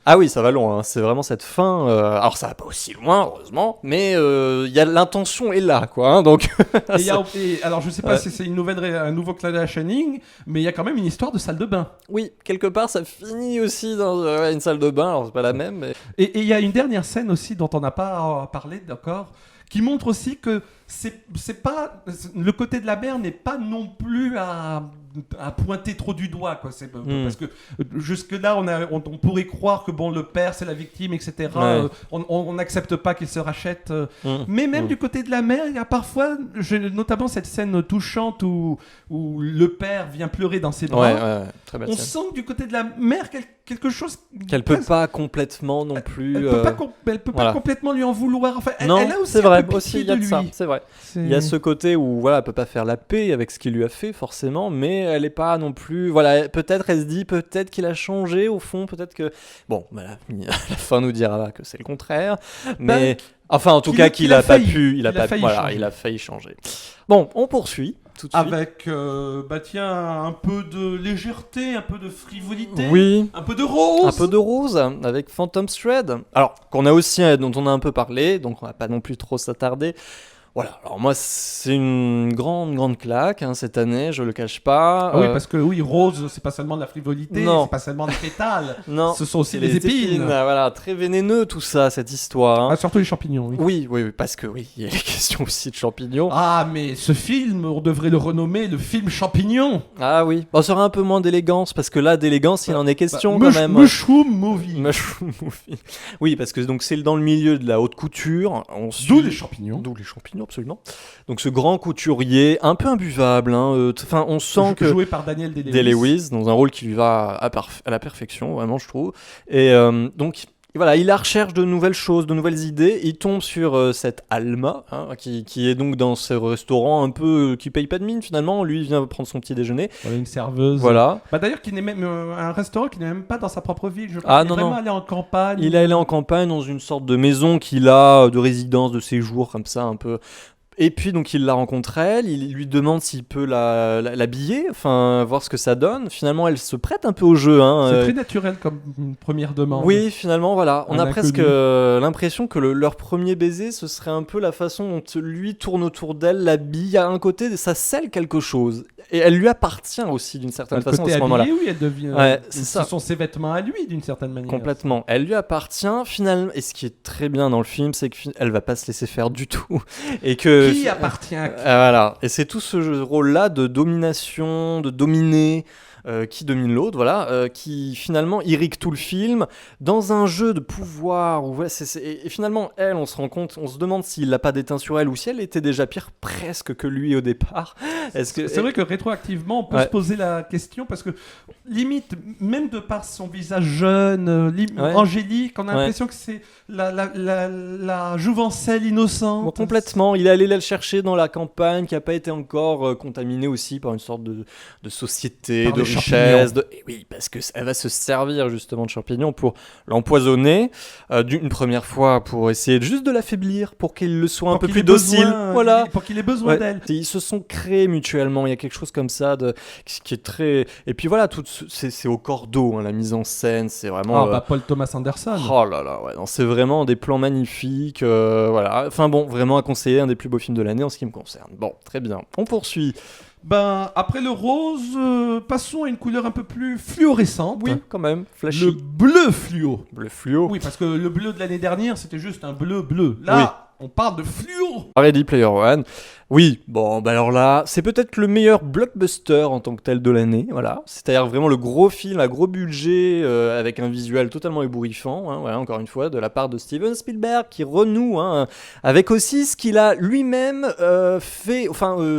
Ah oui, ça va loin, c'est vraiment cette fin. Alors ça va pas aussi loin heureusement, mais il y a l'intention est là quoi. Donc Alors je sais pas Ouais. si c'est un nouveau clin d'œil à Shining, mais il y a quand même une histoire de salle de bain. oui, quelque part ça finit aussi dans une salle de bain. Alors c'est pas la même, mais Et il y a une dernière scène aussi dont on n'a pas parlé d'accord, qui montre aussi que c'est pas le côté de la mer n'est pas non plus à pointer trop du doigt, quoi. Parce que jusque là on pourrait croire que bon, le père c'est la victime, etc. Ouais. On n'accepte pas qu'il se rachète, mais même du côté de la mère, il y a parfois notamment cette scène touchante où le père vient pleurer dans ses bras. Ouais, très belle On scène. sent que du côté de la mère quelque chose Qu'elle peut pas complètement non plus. elle peut pas voilà. complètement lui en vouloir. Enfin, elle Non, a aussi c'est vrai. un peu Aussi, pitié il y a de de lui. ça. C'est vrai. Il y a ce côté où voilà, elle peut pas faire la paix avec ce qu'il lui a fait forcément, mais elle est pas non plus. Voilà, peut-être elle se dit peut-être qu'il a changé au fond, peut-être que bon, voilà, la fin nous dira que c'est le contraire, mais enfin en tout cas qu'il a pas pu, il a failli changer. Bon, on poursuit. Tout de suite. Avec, tiens, un peu de légèreté, un peu de frivolité, oui, un peu de rose. Un peu de rose avec Phantom Thread. Alors, qu'on a aussi, dont on a un peu parlé, donc on va pas non plus trop s'attarder. Voilà, alors moi c'est une grande claque cette année, je le cache pas. Ah oui, parce que rose, c'est pas seulement de la frivolité, non. c'est pas seulement des pétales, non, ce sont aussi les épines. Voilà, très vénéneux tout ça, cette histoire. Ah, surtout les champignons, oui. Oui, parce que il y a les questions aussi de champignons. Ah, mais ce film, on devrait le renommer le film champignon. Ah oui, bon, ça aurait un peu moins d'élégance, parce que là, d'élégance, il en est question quand même. Mushroom Movie. Mushroom Movie. Oui, parce que donc c'est dans le milieu de la haute couture. D'où les champignons. Absolument. Donc ce grand couturier, un peu imbuvable, enfin on sent que joué par Daniel Day-Lewis dans un rôle qui lui va à la perfection, vraiment je trouve. Et donc voilà, il recherche de nouvelles choses, de nouvelles idées. Il tombe sur cette Alma, qui est donc dans ce restaurant un peu qui paye pas de mine finalement. Lui, il vient prendre son petit déjeuner. Voilà, une serveuse. Voilà. D'ailleurs, qui n'est même un restaurant qui n'est même pas dans sa propre ville. Je crois. Il est vraiment allé en campagne. Il est allé en campagne dans une sorte de maison qu'il a, de résidence, de séjour, comme ça, un peu. Et puis donc il la rencontre elle, il lui demande s'il peut l'habiller, enfin voir ce que ça donne. Finalement elle se prête un peu au jeu. C'est très naturel comme première demande. Oui, finalement voilà, on a presque l'impression que leur premier baiser ce serait un peu la façon dont lui tourne autour d'elle, l'habille. Il y a un côté, ça scelle quelque chose. Et elle lui appartient aussi d'une certaine façon à ce moment-là. Oui, elle devient. Ce sont ses vêtements à lui d'une certaine manière. Complètement. Elle lui appartient finalement. Et ce qui est très bien dans le film, c'est qu'elle va pas se laisser faire du tout et que qui appartient à qui. Voilà. Et c'est tout ce rôle-là de domination, de dominer. Qui domine l'autre, voilà, qui finalement irrigue tout le film dans un jeu de pouvoir. Où, et finalement, elle, on se demande s'il l'a pas déteint sur elle ou si elle était déjà pire presque que lui au départ. C'est vrai que rétroactivement, on peut se poser la question parce que limite, même de par son visage jeune, angélique, on a l'impression que c'est la jouvencelle innocente. Bon, complètement. Il est allé la chercher dans la campagne qui n'a pas été encore contaminée aussi par une sorte de société, de richesse. Et oui, parce qu'elle va se servir justement de champignons pour l'empoisonner d'une première fois pour essayer juste de l'affaiblir, pour qu'il le soit un peu plus docile. Voilà. Pour qu'il ait besoin d'elle. Ils se sont créés mutuellement. Il y a quelque chose comme ça qui est très. Et puis voilà, c'est au cordeau, la mise en scène. C'est vraiment. Paul Thomas Anderson. Oh là là, ouais. Non, c'est vraiment des plans magnifiques. Voilà. Enfin bon, vraiment à conseiller, un des plus beaux films de l'année en ce qui me concerne. Bon, très bien. On poursuit. Après le rose, passons à une couleur un peu plus fluorescente. Oui, quand même, flashy. Le bleu fluo. Bleu fluo. Oui, parce que le bleu de l'année dernière, c'était juste un bleu. Là, on parle de fluo. Ready Player One. Oui, alors là, c'est peut-être le meilleur blockbuster en tant que tel de l'année, voilà. C'est-à-dire vraiment le gros film à gros budget, avec un visuel totalement ébouriffant, voilà, encore une fois, de la part de Steven Spielberg, qui renoue, avec aussi ce qu'il a lui-même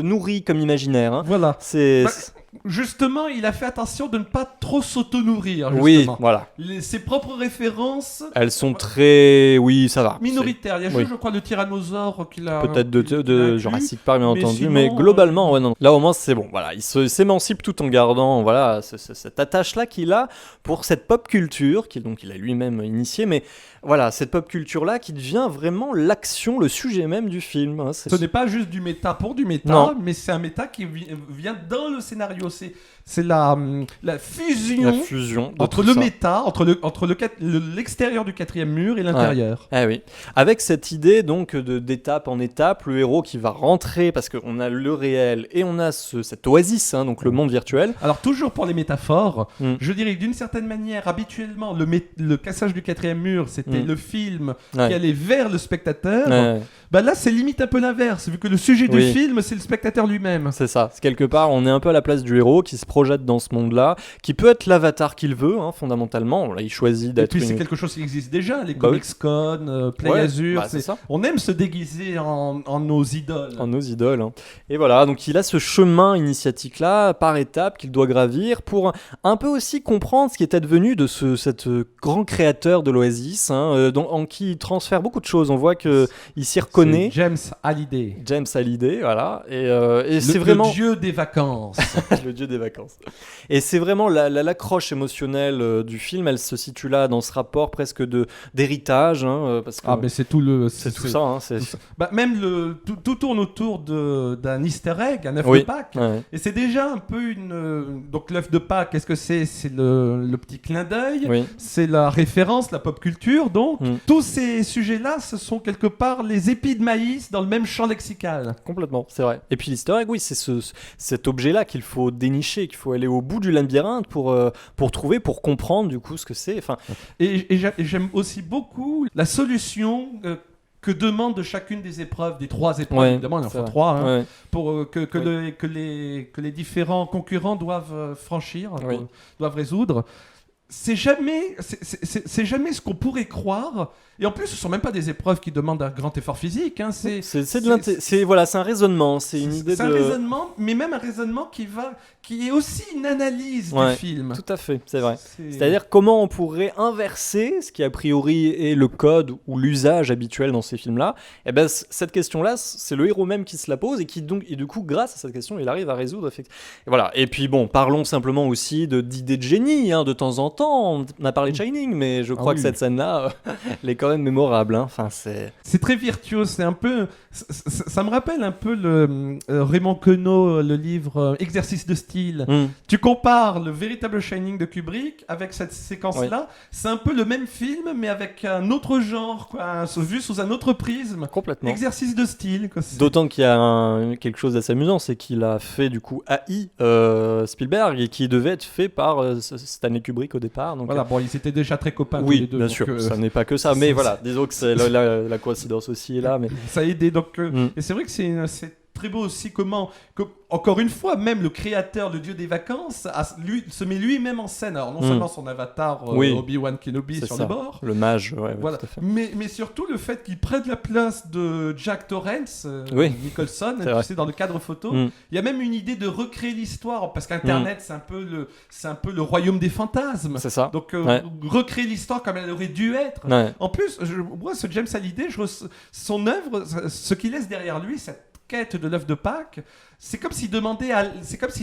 nourri comme imaginaire. Voilà. C'est... Justement, il a fait attention de ne pas trop s'auto-nourrir. Oui, voilà. Ses propres références... Elles sont très... Oui, ça va. Minoritaires. Il y a juste, je crois, le tyrannosaure qu'il a... Peut-être de Jurassic Park, bien entendu. Mais globalement, non. Là, au moins, c'est bon. Voilà, il s'émancipe tout en gardant cette attache-là qu'il a pour cette pop culture, qu'il a lui-même initiée. Mais voilà, cette pop culture-là qui devient vraiment l'action, le sujet même du film. Ce n'est pas juste du méta pour du méta, mais c'est un méta qui vient dans le scénario. C'est la fusion entre le méta, entre l'extérieur du quatrième mur et l'intérieur. Ah oui. Avec cette idée donc d'étape en étape, le héros qui va rentrer, parce qu'on a le réel et on a cette oasis, donc le monde virtuel. Alors toujours pour les métaphores, je dirais que d'une certaine manière, habituellement, le cassage du quatrième mur, c'était c'était le film qui Ouais. allait vers le spectateur. Ouais. Bah là, c'est limite un peu l'inverse, vu que le sujet du Oui. film, c'est le spectateur lui-même. C'est ça. C'est quelque part, on est un peu à la place du héros qui se projette dans ce monde-là, qui peut être l'avatar qu'il veut, hein, fondamentalement. Là, il choisit Et d'être puis c'est une... quelque chose qui existe déjà, les Bah oui. Comics-Con, Play Ouais, Azure. bah, c'est ça. On aime se déguiser en nos idoles. En nos idoles. Hein. Et voilà, donc il a ce chemin initiatique-là, par étapes, qu'il doit gravir pour un peu aussi comprendre ce qui est advenu de cet grand créateur de l'Oasis, hein, en qui il transfère beaucoup de choses. On voit qu'il s'y reconnaît. C'est James Hallyday. James Hallyday, voilà. Et c'est Le vraiment... dieu des vacances. le dieu des vacances. Et c'est vraiment l'accroche émotionnelle du film, elle se situe là dans ce rapport presque d'héritage, hein, parce que Mais c'est tout le. c'est tout ça. Hein, c'est... Bah, même tout tourne autour d'un easter egg, un œuf Oui. de Pâques. Ouais. Et c'est déjà un peu une. Donc l'œuf de Pâques, qu'est-ce que c'est? C'est le petit clin d'œil. Oui. C'est la référence, la pop culture. Donc tous ces sujets-là, ce sont quelque part les épis de maïs dans le même champ lexical. Complètement, c'est vrai. Et puis l'easter egg, oui, c'est cet objet-là qu'il faut dénicher, qu'il faut aller au bout du labyrinthe pour trouver, pour comprendre du coup ce que c'est. Enfin, Et j'aime aussi beaucoup la solution que demande de chacune des épreuves, des 3 épreuves, Ouais, évidemment, il en c'est faut vrai. 3, hein, ouais. pour que Oui. les différents concurrents doivent franchir, Oui. doivent résoudre. C'est jamais ce qu'on pourrait croire. Et en plus, ce sont même pas des épreuves qui demandent un grand effort physique. Hein. C'est un raisonnement, c'est une idée de... C'est un raisonnement, mais même un raisonnement qui est aussi une analyse Ouais, du film. Tout à fait, c'est vrai. C'est-à-dire comment on pourrait inverser ce qui a priori est le code ou l'usage habituel dans ces films-là. Et ben cette question-là, c'est le héros même qui se la pose et du coup, grâce à cette question, il arrive à résoudre. Et voilà. Et puis bon, parlons simplement aussi d'idées de génie. Hein, de temps en temps, on a parlé de Shining, mais je crois que cette scène-là, elle est quand même mémorable. Hein. Enfin, c'est très virtuose. C'est un peu, ça me rappelle un peu le Raymond Queneau, le livre Exercice de style. Tu compares le véritable Shining de Kubrick avec cette séquence-là. Oui. C'est un peu le même film, mais avec un autre genre, quoi, vu sous un autre prisme. Complètement. Exercice de style. Quoi, d'autant qu'il y a quelque chose d'assez amusant, c'est qu'il a fait du coup AI Spielberg et qui devait être fait par Stanley Kubrick au départ. Donc, voilà, bon, ils étaient déjà très copains tous oui, les deux. Bien sûr, ça n'est pas que ça, mais voilà, disons que c'est la coïncidence aussi est là. Mais... Ça a aidé, donc, et c'est vrai que c'est très beau aussi encore une fois, même le créateur, le dieu des vacances, se met lui-même en scène. Alors non seulement son avatar Obi-Wan Kenobi sur le bord, le mage, voilà. Tout à fait. Mais surtout le fait qu'il prenne la place de Jack Torrance, Nicholson, tu sais, dans le cadre photo. Il y a même une idée de recréer l'histoire, parce qu'Internet c'est un peu le royaume des fantasmes. C'est ça. Donc recréer l'histoire comme elle aurait dû être. En plus, moi ce James Hallyday, son œuvre, ce qu'il laisse derrière lui, cette quête de l'œuf de Pâques, c'est comme s'il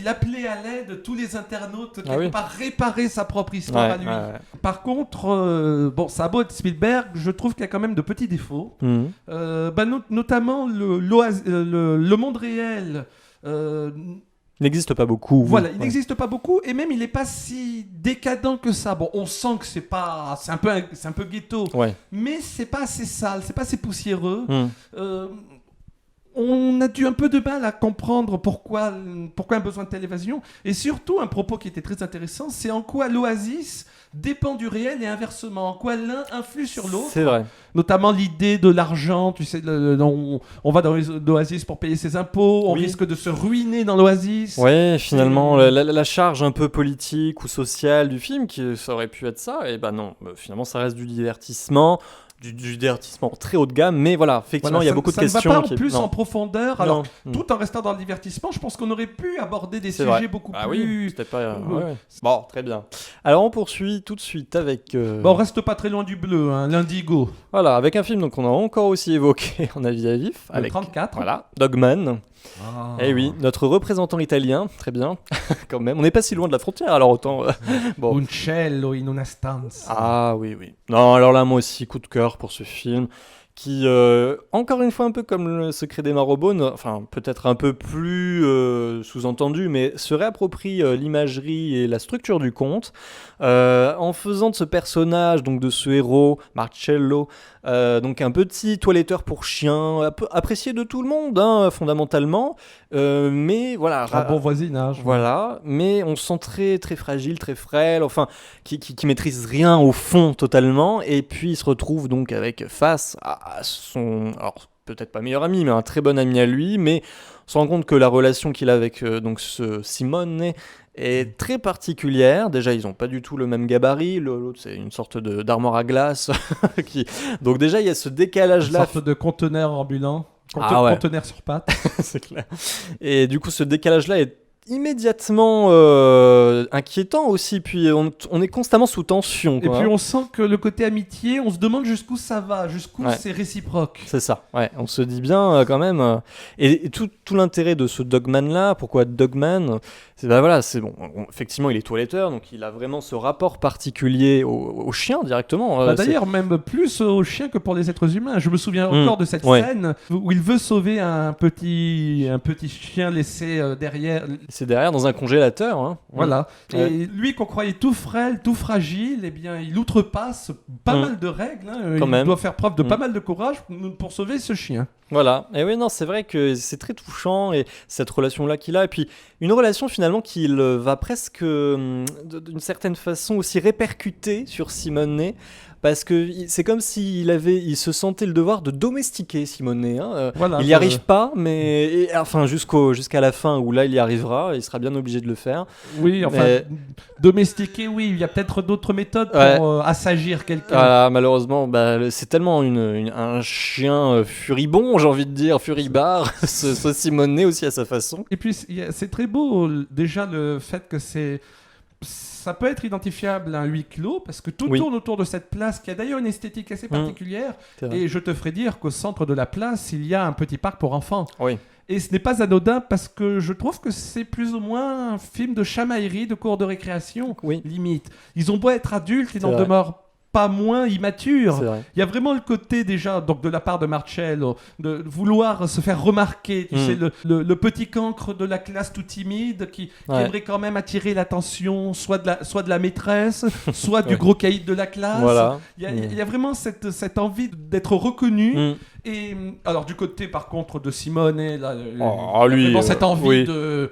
appelait à l'aide tous les internautes quelque part réparer sa propre histoire à lui. Par contre, ça a beau être Spielberg, je trouve qu'il y a quand même de petits défauts. Notamment le monde réel. N'existe pas beaucoup. Voilà, il n'existe pas beaucoup et même il n'est pas si décadent que ça. Bon, on sent que c'est un peu ghetto, mais c'est pas assez sale, c'est pas assez poussiéreux. On a dû un peu de mal à comprendre pourquoi un besoin de telle évasion. Et surtout, un propos qui était très intéressant, c'est en quoi l'Oasis dépend du réel et inversement, en quoi l'un influe sur l'autre. C'est vrai. Notamment l'idée de l'argent, tu sais, on va dans l'Oasis pour payer ses impôts, on risque de se ruiner dans l'Oasis. Ouais, finalement, la charge un peu politique ou sociale du film, ça aurait pu être ça, et non, finalement ça reste du divertissement. Du divertissement très haut de gamme, mais voilà, effectivement, il y a beaucoup de questions. Ça ne va pas plus en profondeur, alors tout en restant dans le divertissement, je pense qu'on aurait pu aborder des sujets beaucoup plus... Oui, c'était pas... Bon, très bien. Alors, on poursuit tout de suite avec... on reste pas très loin du bleu, hein, l'Indigo. Voilà, avec un film qu'on a encore aussi évoqué en avis à vif. Le 34. Voilà, Dogman. Eh oui, notre représentant italien, très bien, quand même. On n'est pas si loin de la frontière, alors autant... Un cielo in una stanza. Ah oui. Non, alors là, moi aussi, coup de cœur pour ce film, qui, encore une fois, un peu comme le secret des Marrowbones, enfin peut-être un peu plus sous-entendu, mais se réapproprie l'imagerie et la structure du conte, en faisant de ce personnage, donc de ce héros, Marcello, donc un petit toiletteur pour chien, apprécié de tout le monde, hein, fondamentalement, mais voilà. Un bon voisinage. Voilà, mais on se sent très, très fragile, très frêle, enfin, qui maîtrise rien au fond totalement, et puis il se retrouve donc face à son, alors peut-être pas meilleur ami, mais un très bon ami à lui, mais on se rend compte que la relation qu'il a avec donc ce Simone est très particulière. Déjà, ils n'ont pas du tout le même gabarit. L'autre, c'est une sorte d'armoire à glace. Donc déjà, il y a ce décalage-là. Une sorte de conteneur ambulant. Conteneur sur pattes. C'est clair. Et du coup, ce décalage-là est immédiatement inquiétant aussi, puis on est constamment sous tension, quoi. Et puis on sent que le côté amitié, on se demande jusqu'où ça va, jusqu'où c'est réciproque. C'est ça, ouais, on se dit bien quand même. Et tout l'intérêt de ce Dogman-là, pourquoi Dogman, c'est c'est bon, effectivement il est toiletteur, donc il a vraiment ce rapport particulier au chien directement. D'ailleurs, même plus au chien que pour les êtres humains. Je me souviens encore de cette scène où il veut sauver un petit chien laissé derrière. C'est derrière dans un congélateur. Hein. Voilà. Et lui qu'on croyait tout frêle, tout fragile, eh bien il outrepasse pas mal de règles. Hein. Il doit faire preuve de pas mal de courage pour sauver ce chien. Voilà. Et oui, non, c'est vrai que c'est très touchant, et cette relation-là qu'il a, et puis une relation finalement qu'il va presque, d'une certaine façon, aussi répercuter sur Simone, parce que c'est comme il se sentait le devoir de domestiquer Simone. Hein. Il n'y arrive pas, mais jusqu'à la fin où là il y arrivera, il sera bien obligé de le faire. Oui, enfin, domestiquer, oui, il y a peut-être d'autres méthodes pour assagir quelqu'un. Voilà, malheureusement, c'est tellement un chien furibond, j'ai envie de dire, furibard, ce Simone aussi à sa façon. Et puis c'est très beau, déjà le fait que ça peut être identifiable à un huis clos, parce que tout tourne autour de cette place qui a d'ailleurs une esthétique assez particulière. Et je te ferai dire qu'au centre de la place, il y a un petit parc pour enfants. Oui. Et ce n'est pas anodin, parce que je trouve que c'est plus ou moins un film de chamaillerie, de cours de récréation, limite. Ils ont beau être adultes, ils n'en demeurent pas moins immature. Il y a vraiment le côté déjà, donc de la part de Marcello, de vouloir se faire remarquer. Tu sais, le petit cancre de la classe tout timide qui aimerait quand même attirer l'attention, soit de la maîtresse, soit du gros caïd de la classe. Voilà. Il y a vraiment cette envie d'être reconnu. Et alors du côté par contre de Simone, là, lui, cette envie de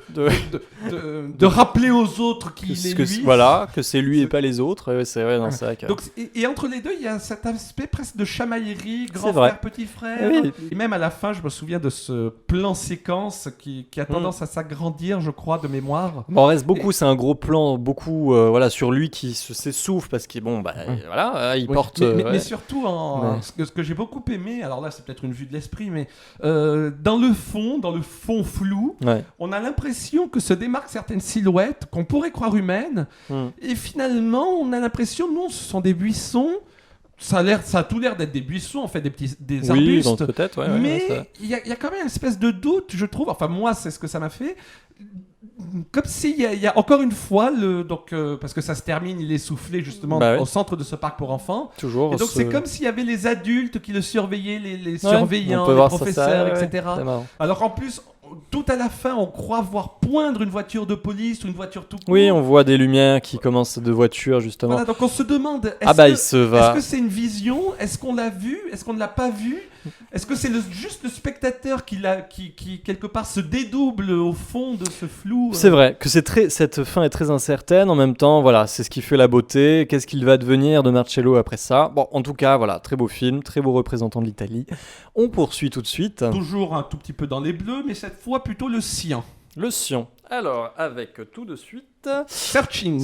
rappeler aux autres qu'il est lui. Voilà, que c'est lui et pas les autres. C'est vrai, c'est vrai que... Donc, et entre les deux, il y a cet aspect presque de chamaillerie, grand frère, petit frère. Et même à la fin, je me souviens de ce plan séquence qui a tendance à s'agrandir, je crois, de mémoire. Bon, on reste beaucoup, c'est un gros plan, beaucoup sur lui qui s'essouffle parce qu'il il porte... Mais surtout, ce que j'ai beaucoup aimé, alors là c'est peut-être une vue de l'esprit, mais dans le fond flou, on a l'impression que se démarquent certaines silhouettes qu'on pourrait croire humaines, et finalement on a l'impression, non, ce sont des buissons. Ça a tout l'air d'être des buissons, en fait, des arbustes. Peut-être, mais il y a quand même une espèce de doute, je trouve. Enfin, moi, c'est ce que ça m'a fait. Comme s'il y a encore une fois, parce que ça se termine, il est soufflé justement au centre de ce parc pour enfants. Toujours. Et donc c'est comme s'il y avait les adultes qui le surveillaient, les surveillants, les professeurs, etc. Alors en plus, tout à la fin, on croit voir poindre une voiture de police ou une voiture tout court. Oui, on voit des lumières qui commencent de voitures, justement. Voilà, donc on se demande, est-ce que c'est une vision ? Est-ce qu'on l'a vu ? Est-ce qu'on ne l'a pas vu ? Est-ce que c'est juste le spectateur qui quelque part se dédouble au fond de ce flou ? C'est vrai que cette fin est très incertaine. En même temps, voilà, c'est ce qui fait la beauté. Qu'est-ce qu'il va devenir de Marcello après ça ? Bon, en tout cas, voilà, très beau film, très beau représentant de l'Italie. On poursuit tout de suite. Toujours un tout petit peu dans les bleus, mais cette fois plutôt le cyan. Le cyan. Alors, avec tout de suite... Searching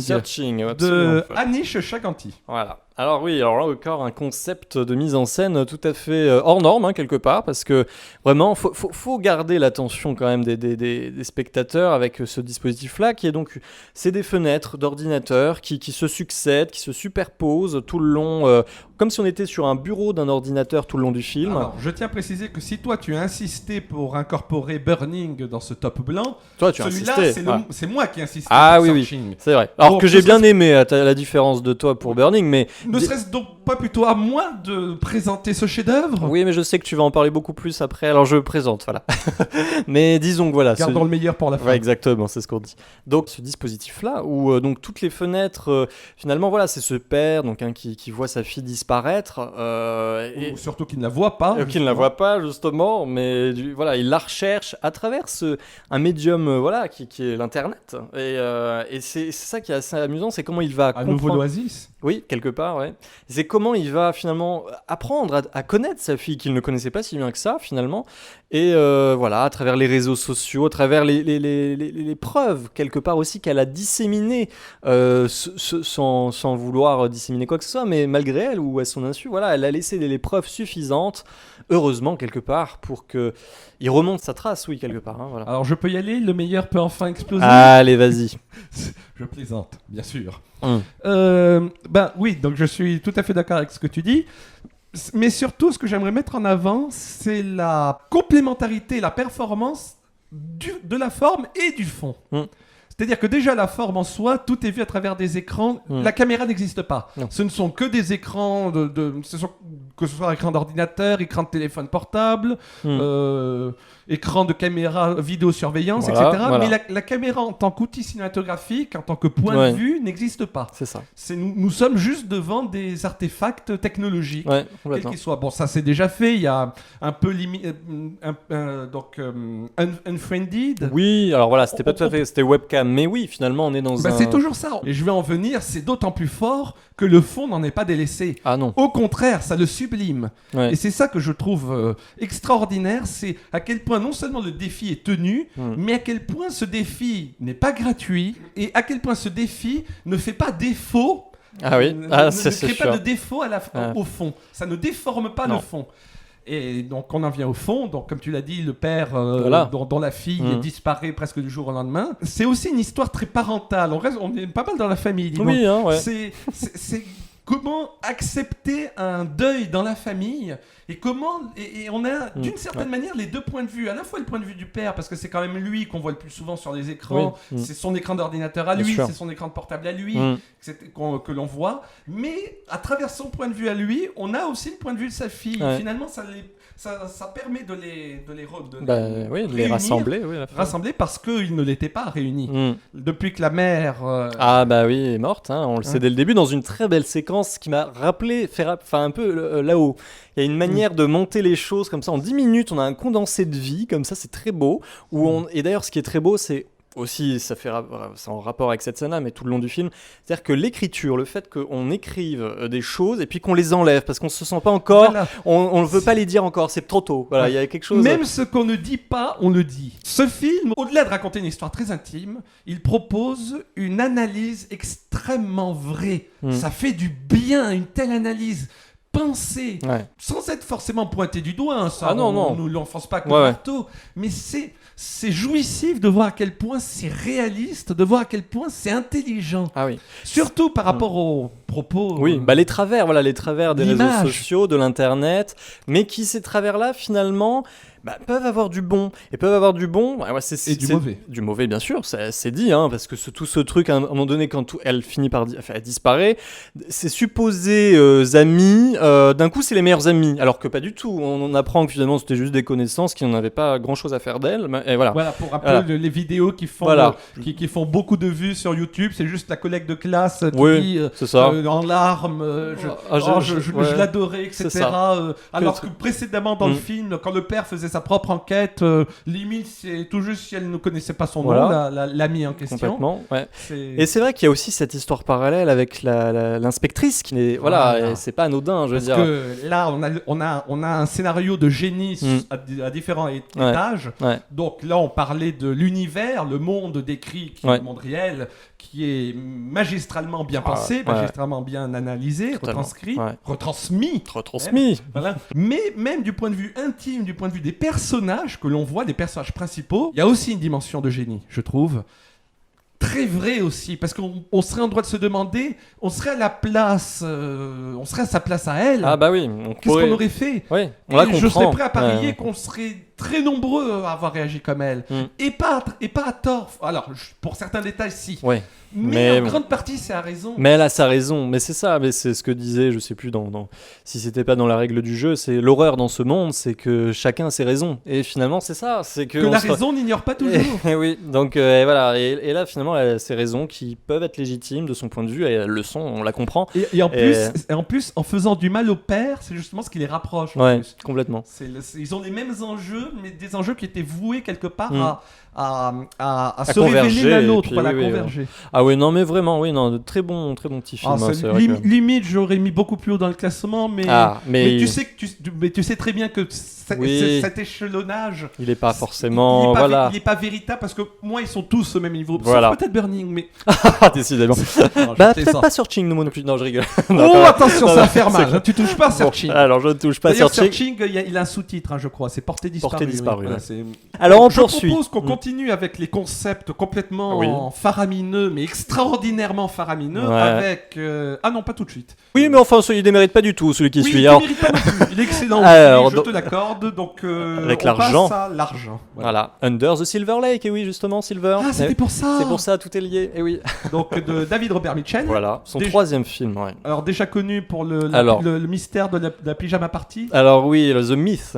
de Anish Chaganty. Voilà. Alors oui, alors là encore un concept de mise en scène tout à fait hors norme, quelque part, parce que vraiment, faut garder l'attention quand même des spectateurs avec ce dispositif-là, qui est donc, c'est des fenêtres d'ordinateur qui se succèdent, qui se superposent tout le long, comme si on était sur un bureau d'un ordinateur tout le long du film. Alors, je tiens à préciser que si toi tu as insisté pour incorporer Burning dans ce top blanc, toi tu as insisté. insisté. C'est moi qui insiste. Ah oui, Searching. c'est vrai. Alors Donc, que j'ai bien aimé, à la différence de toi pour Burning, mais... Ne serait-ce donc pas plutôt à moi de présenter ce chef-d'œuvre? Oui, mais je sais que tu vas en parler beaucoup plus après, alors je présente, voilà. Mais disons que voilà... Gardons le meilleur pour la fin. Ouais, exactement, c'est ce qu'on dit. Donc ce dispositif-là, où donc toutes les fenêtres, finalement, voilà, c'est ce père donc, qui voit sa fille disparaître. Ou surtout qu'il ne la voit pas. Qui ne la voit pas, justement, mais voilà, il la recherche à travers un médium voilà, qui est l'Internet. Et c'est ça qui est assez amusant, c'est comment il va Un nouveau Oasis. Oui, quelque part, ouais. C'est comment il va finalement apprendre à connaître sa fille qu'il ne connaissait pas si bien que ça, finalement. Et voilà, à travers les réseaux sociaux, à travers les preuves, quelque part aussi, qu'elle a disséminées, sans vouloir disséminer quoi que ce soit, mais malgré elle ou à son insu, voilà, elle a laissé les preuves suffisantes, heureusement, quelque part, pour qu'il remonte sa trace, oui, quelque part. Hein, voilà. Alors, je peux y aller, le meilleur peut enfin exploser. Allez, vas-y. Je plaisante, bien sûr. Ben oui, donc je suis tout à fait d'accord avec ce que tu dis. Mais surtout, ce que j'aimerais mettre en avant, c'est la complémentarité, la performance de la forme et du fond. C'est-à-dire que déjà la forme en soi, tout est vu à travers des écrans. La caméra n'existe pas. Non. Ce ne sont que des écrans, que ce soit écran d'ordinateur, écran de téléphone portable, écran de caméra vidéosurveillance, voilà, etc. Voilà. Mais la caméra en tant qu'outil cinématographique, en tant que point de vue, n'existe pas. C'est ça. Nous sommes juste devant des artefacts technologiques, quels qu'ils soient. Bon, ça c'est déjà fait. Il y a un peu unfriended. Oui, alors voilà, c'était pas tout à fait, c'était webcam, mais oui, finalement, on est dans un... C'est toujours ça. Et je vais en venir, c'est d'autant plus fort que le fond n'en est pas délaissé. Ah non. Au contraire, ça le sublime. Ouais. Et c'est ça que je trouve extraordinaire, c'est à quel point non seulement le défi est tenu, mais à quel point ce défi n'est pas gratuit, et à quel point ce défi ne fait pas défaut. Ah oui, ne c'est crée sûr. pas de défaut au fond. Ça ne déforme pas le fond. Et donc on en vient au fond, donc comme tu l'as dit, le père dont la fille disparaît presque du jour au lendemain. C'est aussi une histoire très parentale, on est pas mal dans la famille. Oui, hein, ouais. C'est comment accepter un deuil dans la famille et on a d'une certaine manière les deux points de vue, à la fois le point de vue du père parce que c'est quand même lui qu'on voit le plus souvent sur les écrans, c'est son écran d'ordinateur à lui, c'est son écran de portable à lui que l'on voit, mais à travers son point de vue à lui, on a aussi le point de vue de sa fille. Finalement ça permet de les rassembler, rassembler parce qu'ils ne l'étaient pas réunis. Depuis que la mère est morte, hein, on le sait dès le début, dans une très belle séquence qui m'a rappelé, un peu là-haut. Il y a une manière de monter les choses comme ça. En 10 minutes, on a un condensé de vie, comme ça, c'est très beau. Et d'ailleurs, ce qui est très beau, c'est aussi, c'est en rapport avec cette scène-là, mais tout le long du film, c'est-à-dire que l'écriture, le fait qu'on écrive des choses et puis qu'on les enlève, parce qu'on se sent pas encore, on ne veut pas les dire encore, c'est trop tôt. Voilà, il y a quelque chose... Même ce qu'on ne dit pas, on le dit. Ce film, au-delà de raconter une histoire très intime, il propose une analyse extrêmement vraie. Ça fait du bien, une telle analyse pensée, sans être forcément pointé du doigt, on ne l'enfonce pas comme marteau, mais c'est jouissif de voir à quel point c'est réaliste, de voir à quel point c'est intelligent. Ah oui. Surtout par rapport aux propos... Oui, les travers des réseaux sociaux, de l'internet, mais qui, ces travers-là, finalement... peuvent avoir du bon. Et peuvent avoir du bon... et du mauvais. Du mauvais, bien sûr, c'est dit, hein, parce que tout ce truc, à un moment donné, quand elle finit par elle disparaît, ces supposés amis, d'un coup, c'est les meilleurs amis, alors que pas du tout. On apprend que finalement, c'était juste des connaissances qui n'avaient pas grand-chose à faire d'elle. Et voilà. Voilà, pour un peu les vidéos qui font, qui font beaucoup de vues sur YouTube, c'est juste la collègue de classe qui dit c'est ça. En larmes, je l'adorais, etc. Alors que précédemment dans le film, quand le père faisait sa propre enquête, limite c'est tout juste si elle ne connaissait pas son nom, l'ami en question. Complètement, Et c'est vrai qu'il y a aussi cette histoire parallèle avec l'inspectrice qui n'est, c'est pas anodin, je veux dire. Parce que là on a un scénario de génie à différents étages. Donc là on parlait de l'univers, le monde décrit qui est le monde réel, qui est magistralement bien pensé, magistralement bien analysé, retransmis. Voilà. Mais même du point de vue intime, du point de vue des personnages que l'on voit, des personnages principaux, il y a aussi une dimension de génie, je trouve. Très vrai aussi, parce qu'on serait en droit de se demander, on serait à sa place à elle. Ah bah oui. Qu'est-ce qu'on aurait fait? Oui, on la comprend. Je serais prêt à parier qu'on serait très nombreux à avoir réagi comme elle. Et pas à tort. Alors, pour certains détails, si. Ouais. Mais en grande partie, c'est à raison. Mais elle a sa raison. Mais c'est ça. Mais c'est ce que disait, je sais plus, si c'était pas dans la règle du jeu, c'est l'horreur dans ce monde, c'est que chacun a ses raisons. Et finalement, c'est ça. C'est que la raison n'ignore pas toujours. Et oui. Donc voilà. Et là, finalement, elle a ses raisons qui peuvent être légitimes de son point de vue. Et elles le sont, on la comprend. Et en plus, en faisant du mal au père, c'est justement ce qui les rapproche. Ouais, complètement. Ils ont les mêmes enjeux, mais des enjeux qui étaient voués quelque part à se révéler l'un l'autre, à converger. Ah oui, non, mais vraiment, oui, non, très bon petit film. Limite, j'aurais mis beaucoup plus haut dans le classement, mais tu sais très bien que cet échelonnage, il est pas forcément, il est pas véritable parce que moi, ils sont tous au même niveau. Voilà. Sauf peut-être Burning, mais décidément. Peut-être pas Searching non plus. Non, je rigole. Attention, ça va faire mal. Tu touches pas à Searching. Alors, je ne touche pas à Searching. Il a un sous-titre, je crois. C'est Portée disparue. Alors, on poursuit. Je propose qu'on continue avec les concepts complètement faramineux, mais extraordinairement faramineux, avec... Ah non, pas tout de suite. Oui, mais enfin, il ne démérite pas du tout, celui qui suit. Il ne mérite pas non plus. Il est excellent aussi, je te l'accorde. Donc, avec l'argent. Passe à l'argent. Voilà. Under the Silver Lake, et oui, justement, Silver. Ah, c'était pour ça. C'est pour ça, tout est lié, et oui. Donc, de David Robert Mitchell. Voilà, son troisième film, ouais. Alors, déjà connu pour le mystère de la pyjama party. Alors oui, le mythe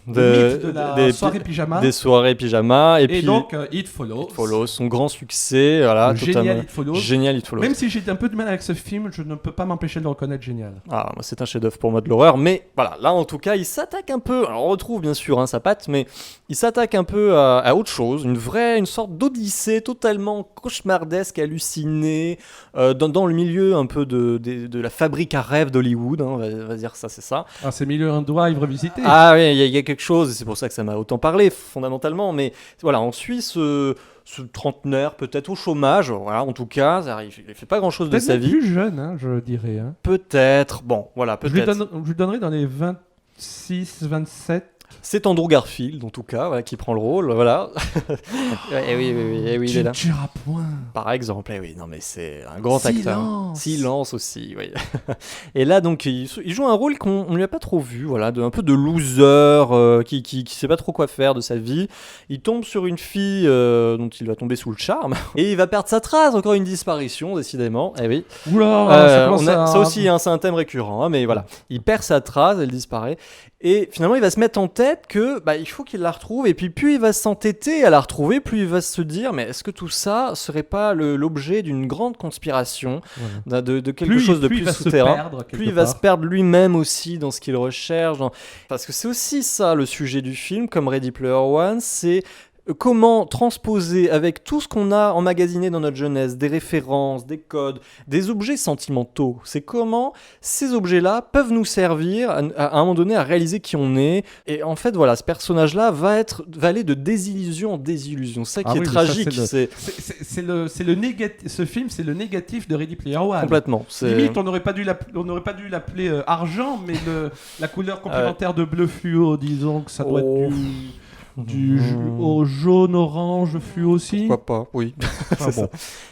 de la soirée pyjama. Des soirées pyjama. Et puis, donc, It Follows. Son grand succès. Voilà, génial, It Follows. Génial, It Follows. Même si j'ai un peu de mal avec ce film, je ne peux pas m'empêcher de le reconnaître génial. Ah, c'est un chef-d'œuvre pour moi de l'horreur, mais voilà, là en tout cas, il s'attaque un peu. Alors on retrouve bien sûr sa patte, mais il s'attaque un peu à autre chose, une sorte d'odyssée totalement cauchemardesque, hallucinée, dans le milieu un peu de la fabrique à rêves d'Hollywood, on va dire ça, c'est ça. Ah, c'est milieu un doigt revisité. Ah oui, il y a quelque chose, c'est pour ça que ça m'a autant parlé fondamentalement, mais voilà, on suit ce trentenaire peut-être au chômage, voilà, en tout cas, il fait pas grand chose de sa vie. Plus jeune, je dirais. Peut-être, bon, voilà, peut-être. Je lui donnerais dans les 26, 27. C'est Andrew Garfield, en tout cas, voilà, qui prend le rôle, voilà. Et oui, il est là. Tu tueras point. Par exemple, oui, non mais c'est un grand acteur. Silence aussi, oui. Et là, donc, il joue un rôle qu'on ne lui a pas trop vu, voilà, un peu de loser, qui sait pas trop quoi faire de sa vie. Il tombe sur une fille dont il va tomber sous le charme, et il va perdre sa trace, encore une disparition, décidément. Eh oui. Oula, ça aussi, c'est un thème récurrent, mais voilà. Il perd sa trace, elle disparaît. Et finalement, il va se mettre en tête que il faut qu'il la retrouve. Et puis, plus il va s'entêter à la retrouver, plus il va se dire, mais est-ce que tout ça serait pas l'objet d'une grande conspiration, de quelque chose de plus souterrain. Plus il va se perdre lui-même aussi dans ce qu'il recherche. Parce que c'est aussi ça le sujet du film, comme Ready Player One, c'est comment transposer avec tout ce qu'on a emmagasiné dans notre jeunesse, des références, des codes, des objets sentimentaux. C'est comment ces objets-là peuvent nous servir à un moment donné à réaliser qui on est. Et en fait, voilà, ce personnage-là va aller de désillusion en désillusion. Ça qui est tragique. Ce film, c'est le négatif de Ready Player One. Complètement. Limite, on n'aurait pas dû l'appeler argent, mais la couleur complémentaire de bleu fluo, disons que ça doit être du jaune, orange, fluo aussi. Pourquoi pas, oui. C'est ça.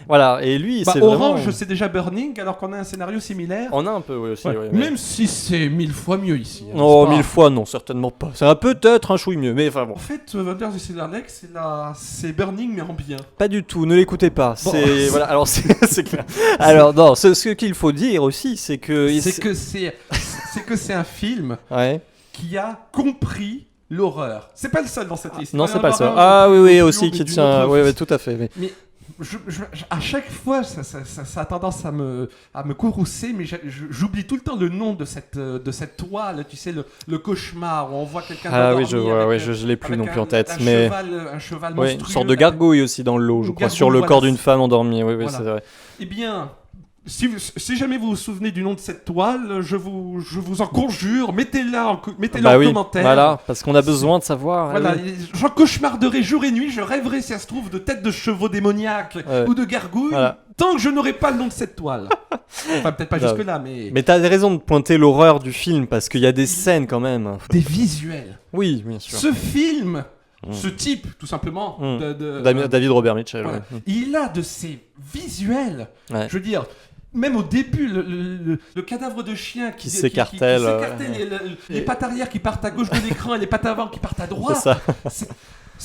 Voilà, et lui, c'est orange, vraiment... c'est déjà Burning, alors qu'on a un scénario similaire. On a un peu, oui, aussi. Ouais. Même si c'est 1000 fois mieux ici. Non, 1000 fois, non, certainement pas. Ça peut-être un chouille mieux, mais enfin bon. En fait, Under the Silver Lake, c'est Burning, mais en bien. Pas du tout, ne l'écoutez pas. Bon. Voilà, alors c'est clair. Alors, non, ce qu'il faut dire aussi, c'est que... c'est un film qui a compris l'horreur. C'est pas le seul dans cette liste. Non, c'est pas le seul. Ah oui, aussi, qui tient... Oui, tout à fait. Mais à chaque fois, ça a tendance à me courroucer, mais j'oublie tout le temps le nom de cette toile, tu sais, le cauchemar, où on voit quelqu'un dormir. Ah oui, je vois, je l'ai plus non plus en tête. Mais un cheval monstrueux. Une sorte de gargouille aussi dans l'eau, je crois, sur le corps d'une femme endormie. Oui, c'est vrai. Eh bien... Si jamais vous vous souvenez du nom de cette toile, je vous en conjure, mettez-la en commentaire. Voilà, parce qu'on a besoin de savoir. Voilà, j'en cauchemarderai jour et nuit, je rêverai, si ça se trouve, de têtes de chevaux démoniaques ou de gargouilles, tant que je n'aurai pas le nom de cette toile. Enfin, peut-être pas jusque-là, mais... Mais t'as raison de pointer l'horreur du film, parce qu'il y a des scènes quand même. Des visuels. Oui, bien sûr. Ce film... Ce type, tout simplement, David Robert Mitchell. Voilà. Il a de ces visuels. Je veux dire, même au début, le cadavre de chien qui s'écartèle, qui s'écartèle, les pattes arrière qui partent à gauche de l'écran et les pattes avant qui partent à droite. C'est ça.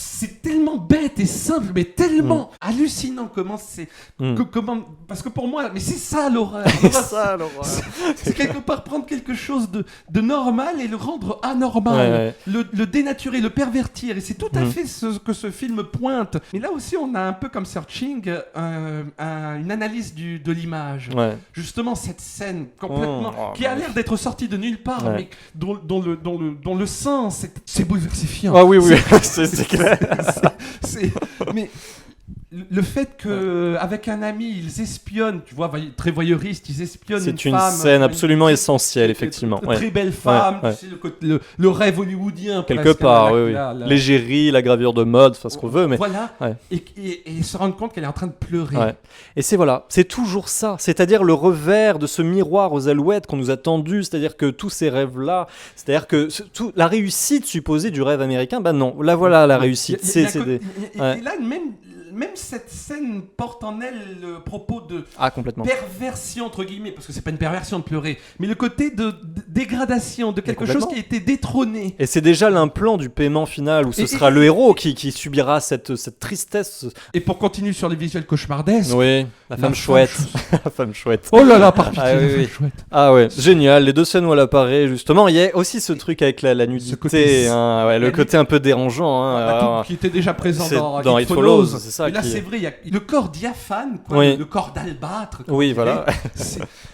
C'est tellement bête et simple, mais tellement hallucinant comment c'est. Parce que pour moi, mais c'est ça l'horreur. C'est ça l'horreur. C'est quelque part prendre quelque chose de normal et le rendre anormal, le dénaturer, le pervertir. Et c'est tout à fait ce que ce film pointe. Mais là aussi, on a un peu comme Searching une analyse de l'image. Ouais. Justement, cette scène complètement qui a l'air d'être sortie de nulle part, mais dont le sens, c'est bouleversifiant. Ah oui, c'est clair. Mais le fait qu'avec un ami, ils espionnent, tu vois, très voyeuristes, ils espionnent une femme. C'est une scène absolument essentielle, effectivement. Très belle femme, tu sais, le rêve hollywoodien. Quelque part, l'égérie, la gravure de mode, enfin ce qu'on veut. Mais... Voilà, et se rendre compte qu'elle est en train de pleurer. Ouais. Et c'est toujours ça, c'est-à-dire le revers de ce miroir aux alouettes qu'on nous a tendu, c'est-à-dire que tous ces rêves-là, c'est-à-dire que la réussite supposée du rêve américain, ben non, là voilà la réussite. Et là, même cette scène porte en elle le propos de perversion, entre guillemets, parce que c'est pas une perversion de pleurer, mais le côté de dégradation, de quelque chose qui a été détrôné. Et c'est déjà l'implant du paiement final, où ce sera le héros qui subira cette tristesse. Et pour continuer sur les visuels cauchemardesques... Oui, la femme chouette. La femme chouette. Oh là là, par pitié, la femme chouette. Ah ouais, génial, les deux scènes où elle apparaît, justement. Il y a aussi ce truc avec la nudité, le côté un peu dérangeant. Qui était déjà présent dans It Follows, c'est ça. Et là, c'est vrai, il y a le corps diaphane, le corps d'albâtre. Oui, voilà.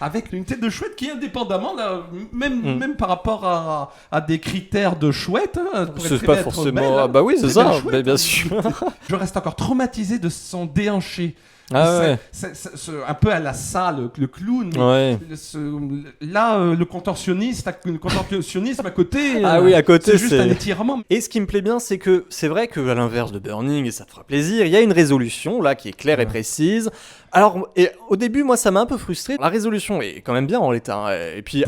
Avec une tête de chouette qui, indépendamment, là, même par rapport à des critères de chouette, c'est pas forcément. Belle, bah oui, c'est ça, bien sûr. Je reste encore traumatisé de son déhanché. Un peu à la salle, le clown. Le contorsionniste à côté. À côté, c'est juste un étirement. Et ce qui me plaît bien, c'est que c'est vrai qu'à l'inverse de Burning, et ça te fera plaisir, il y a une résolution là qui est claire et précise. Alors, au début, moi, ça m'a un peu frustré. La résolution est quand même bien en l'état, et puis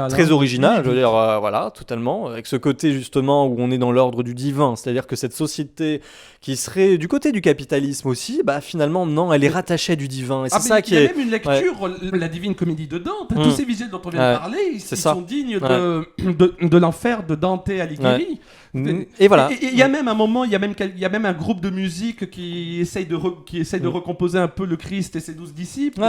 très originale, je veux dire, voilà, totalement, avec ce côté justement où on est dans l'ordre du divin, c'est-à-dire que cette société qui serait du côté du capitalisme aussi, bah finalement non, elle est rattachée du divin. Et c'est ça qui est. Il y a même une lecture, la Divine Comédie de Dante. Tous ces visuels dont on vient de parler, ils sont dignes de l'enfer de Dante Alighieri. Et voilà. Et il y a même un moment, il y a même un groupe de musique qui essaye de recomposer un peu le Christ et ses 12 disciples.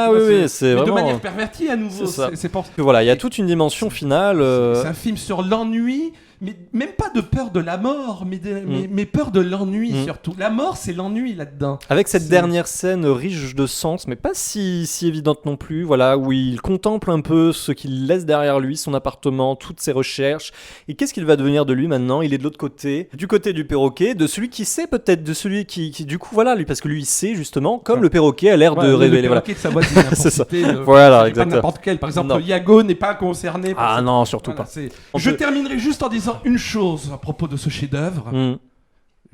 C'est vraiment de manière pervertie à nouveau. C'est pour que voilà, il y a toute une dimension finale. C'est un film sur l'ennui. Mais même pas de peur de la mort, mais peur de l'ennui surtout. La mort, c'est l'ennui là-dedans. Avec cette dernière scène riche de sens, mais pas si évidente non plus, voilà, où il contemple un peu ce qu'il laisse derrière lui, son appartement, toutes ses recherches. Et qu'est-ce qu'il va devenir de lui maintenant ? Il est de l'autre côté, du côté du perroquet, de celui qui sait peut-être, de celui qui du coup, voilà, lui, parce que lui, il sait justement, comme le perroquet a l'air de révéler. Le perroquet de sa voisine, c'est ça. Voilà, exactement. Pas n'importe quel. Par exemple, Iago n'est pas concerné. Non, surtout pas. Je terminerai juste en disant une chose à propos de ce chef-d'œuvre.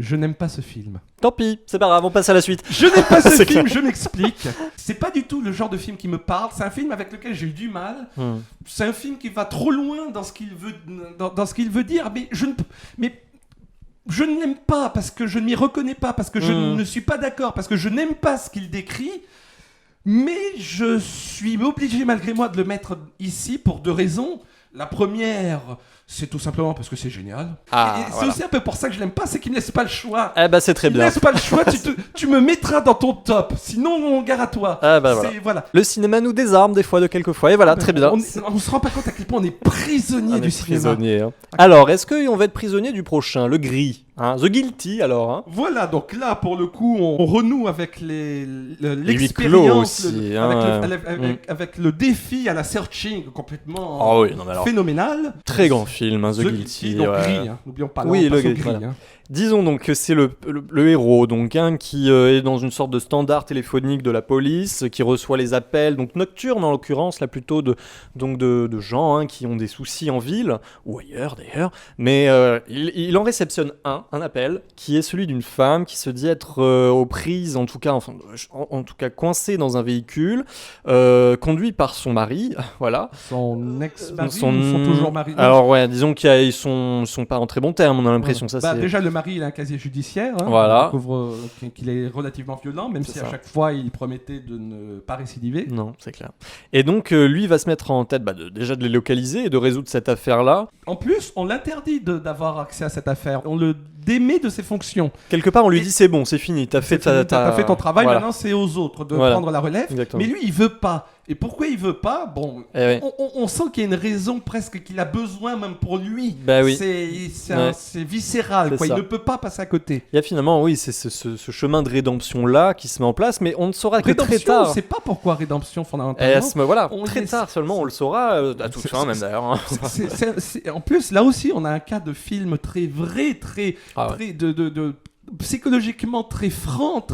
Je n'aime pas ce film. Tant pis, c'est pas grave, on passe à la suite. Je n'aime pas ce film, je m'explique. C'est pas du tout le genre de film qui me parle. C'est un film avec lequel j'ai eu du mal. C'est un film qui va trop loin dans ce qu'il veut, dans ce qu'il veut dire. Mais je ne l'aime pas parce que je ne m'y reconnais pas, parce que je ne suis pas d'accord, parce que je n'aime pas ce qu'il décrit. Mais je suis obligé malgré moi de le mettre ici pour deux raisons. La première, c'est tout simplement parce que c'est génial. C'est aussi un peu pour ça que je l'aime pas, c'est qu'il ne laisse pas le choix. C'est très bien. Il ne laisse pas le choix, tu me mettras dans ton top, sinon on gare à toi. Voilà. Le cinéma nous désarme des fois de quelques fois, et voilà, très bien. On se rend pas compte à quel point on est prisonnier du cinéma. Alors, est-ce qu'on va être prisonnier du prochain, le gris The Guilty, alors. Voilà, donc là, pour le coup, on renoue avec l'expérience, aussi, avec le défi à la Searching complètement phénoménal. Très grand film, The Guilty. Donc gris, n'oublions pas. Le gris. Voilà. Disons donc que c'est le héros donc qui est dans une sorte de standard téléphonique de la police, qui reçoit les appels donc nocturnes en l'occurrence, là plutôt de gens qui ont des soucis en ville ou ailleurs d'ailleurs, mais il en réceptionne un un appel qui est celui d'une femme qui se dit être aux prises, en tout cas coincée dans un véhicule, conduit par son mari, voilà. Son ex-mari, ils sont toujours mariés. Alors ouais, disons qu'ils sont pas en très bons termes, on a l'impression. Ça, c'est... Déjà, le mari, il a un casier judiciaire, voilà. On découvre qu'il est relativement violent, même si à chaque fois, il promettait de ne pas récidiver. Non, c'est clair. Et donc, lui va se mettre en tête déjà de les localiser et de résoudre cette affaire-là. En plus, on l'interdit d'avoir accès à cette affaire. On le démet de ses fonctions. Quelque part, on lui dit c'est bon, c'est fini, t'as fait ton travail, voilà. Maintenant c'est aux autres de prendre la relève. Exactement. Mais lui, il veut pas. Et pourquoi il veut pas ? Bon, on sent qu'il y a une raison presque qu'il a besoin même pour lui. Bah oui. C'est viscéral, quoi. Il ne peut pas passer à côté. Il y a finalement, c'est ce chemin de rédemption-là qui se met en place, mais on ne saura que très tard. On ne sait pas pourquoi rédemption, fondamentalement. Voilà, très tard seulement, on le saura, à toute fin même d'ailleurs. Hein. En plus, là aussi, on a un cas de film très vrai, très psychologiquement très franc,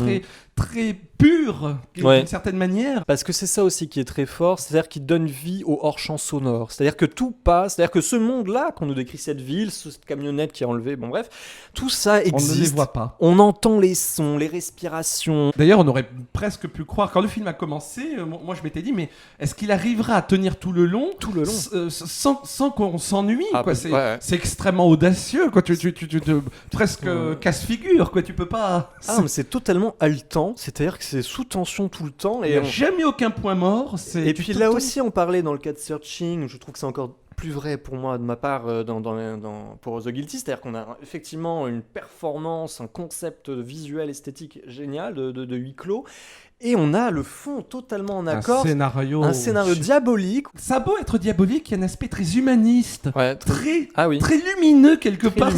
très pur, d'une certaine manière. Parce que c'est ça aussi qui est très fort, c'est-à-dire qu'il donne vie au hors-champ sonore. C'est-à-dire que tout passe, c'est-à-dire que ce monde-là, qu'on nous décrit cette ville, cette camionnette qui est enlevée, bon bref, tout ça existe. On ne les voit pas. On entend les sons, les respirations. D'ailleurs, on aurait presque pu croire, quand le film a commencé, moi je m'étais dit, mais est-ce qu'il arrivera à tenir tout le long sans qu'on s'ennuie quoi. C'est extrêmement audacieux, quoi. Tu presque casse-figure, quoi. Tu peux pas... mais c'est totalement haletant. C'est-à-dire que c'est sous tension tout le temps. Il n'y a jamais aucun point mort. Et puis là aussi, on parlait dans le cas de Searching, je trouve que c'est encore plus vrai pour moi, de ma part, pour The Guilty, c'est-à-dire qu'on a effectivement une performance, un concept visuel, esthétique génial de huis clos. Et on a le fond totalement en accord. Un scénario diabolique. Ça a beau être diabolique, il y a un aspect très humaniste, très lumineux quelque part.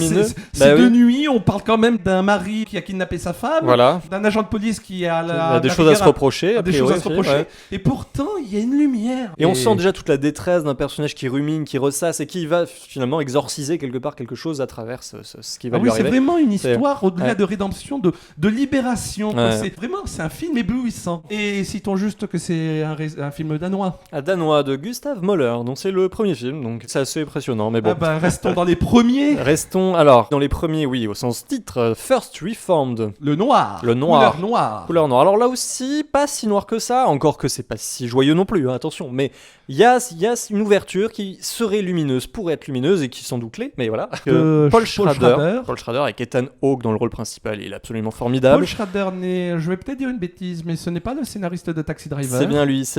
C'est de nuit, on parle quand même d'un mari qui a kidnappé sa femme, d'un agent de police qui a des choses à se reprocher. Et pourtant, il y a une lumière. Et on sent déjà toute la détresse d'un personnage qui rumine, qui ressasse et qui va finalement exorciser quelque part quelque chose à travers ce qui va lui arriver. C'est vraiment une histoire au-delà de rédemption, de libération. C'est un film éblouissant. Et citons juste que c'est un film danois. Danois de Gustav Möller, donc c'est le premier film, donc c'est assez impressionnant, mais bon. Restons dans les premiers. Restons alors dans les premiers, oui, au sens titre, First Reformed. Le noir. Couleur noire. Alors là aussi, pas si noir que ça, encore que c'est pas si joyeux non plus, hein, attention, mais il y a une ouverture qui serait lumineuse, pourrait être lumineuse et qui sans doute l'est, mais voilà. Paul Schrader avec Ethan Hawke dans le rôle principal, il est absolument formidable. Paul Schrader je vais peut-être dire une bêtise, mais ce n'est pas le scénariste de Taxi Driver. C'est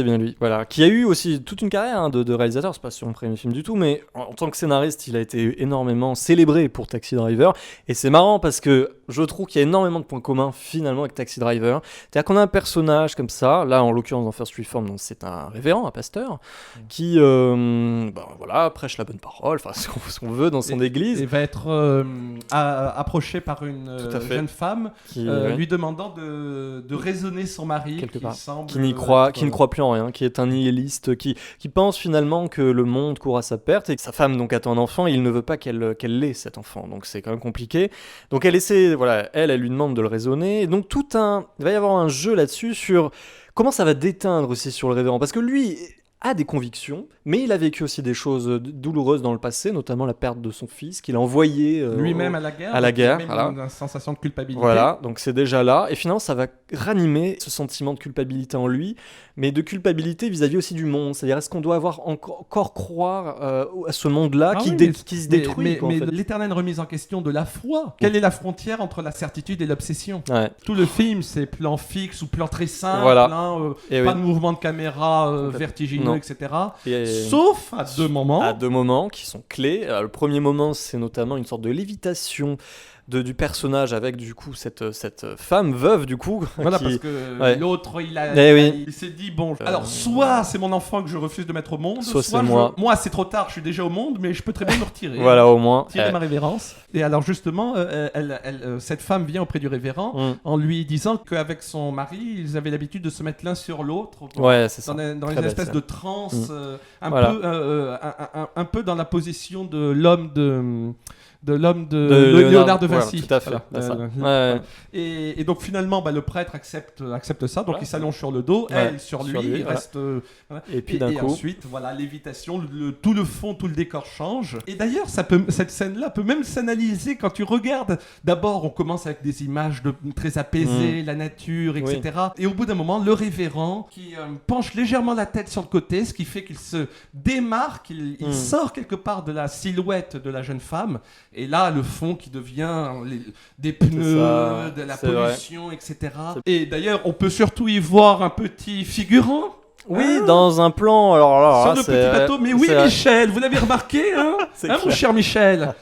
bien lui, voilà. Qui a eu aussi toute une carrière de réalisateur, c'est pas son premier film du tout, mais en tant que scénariste, il a été énormément célébré pour Taxi Driver, et c'est marrant parce que je trouve qu'il y a énormément de points communs finalement avec Taxi Driver. C'est-à-dire qu'on a un personnage comme ça, là en l'occurrence dans First Reformed, c'est un révérend, un pasteur, qui prêche la bonne parole, enfin ce qu'on veut dans son église. Et va être approché par une jeune femme lui demandant de raisonner son mari qui ne croit plus en rien, qui est un nihiliste, qui pense finalement que le monde court à sa perte et que sa femme donc attend un enfant et il ne veut pas qu'elle l'ait cet enfant, donc c'est quand même compliqué. Donc elle essaie, elle lui demande de le raisonner, et donc il va y avoir un jeu là-dessus sur comment ça va déteindre aussi sur le révérend, parce que lui a des convictions, mais il a vécu aussi des choses douloureuses dans le passé, notamment la perte de son fils qu'il a envoyé lui-même à la guerre, une sensation de culpabilité. Voilà, donc c'est déjà là, et finalement ça va ranimer ce sentiment de culpabilité en lui, mais de culpabilité vis-à-vis aussi du monde, c'est-à-dire est-ce qu'on doit encore croire à ce monde-là qui se détruit mais l'éternelle remise en question de la foi. Quelle est la frontière entre la certitude et l'obsession ? Tout le film, c'est plan fixe ou plan très simple, pas de mouvement de caméra vertigineux, etc. Sauf à deux moments. À deux moments qui sont clés. Alors, le premier moment, c'est notamment une sorte de lévitation du personnage avec du coup cette femme veuve du coup. Voilà, parce que l'autre il s'est dit alors soit c'est mon enfant que je refuse de mettre au monde, soit c'est moi c'est trop tard, je suis déjà au monde, mais je peux très bien me retirer. Voilà, au moins tirer ma révérence. Et alors justement cette femme vient auprès du révérend en lui disant qu'avec son mari ils avaient l'habitude de se mettre l'un sur l'autre dans une espèce de transe un peu dans la position de l'homme de l'homme de De Léonard de Vinci. voilà, tout à fait. Voilà. Ça. Ouais. Et donc finalement, le prêtre accepte ça, donc Voilà. il s'allonge sur le dos, Ouais, elle sur lui, il voilà. reste. Voilà. Et puis d'un coup, ensuite, voilà, lévitation, tout le fond, tout le décor change. Et d'ailleurs, cette scène-là peut même s'analyser quand tu regardes. D'abord, on commence avec des images très apaisées, la nature, etc. Et au bout d'un moment, le révérend qui penche légèrement la tête sur le côté, ce qui fait qu'il se démarque, il sort quelque part de la silhouette de la jeune femme. Et là, le fond qui devient des pneus, ça, de la c'est vrai. pollution, etc. Et d'ailleurs, on peut surtout y voir un petit figurant. oui, dans un plan. Alors là, Sur là, le c'est- petit bateau. Mais oui, c'est- Michel, vous l'avez remarqué, hein, C'est hein, mon clair. cher Michel.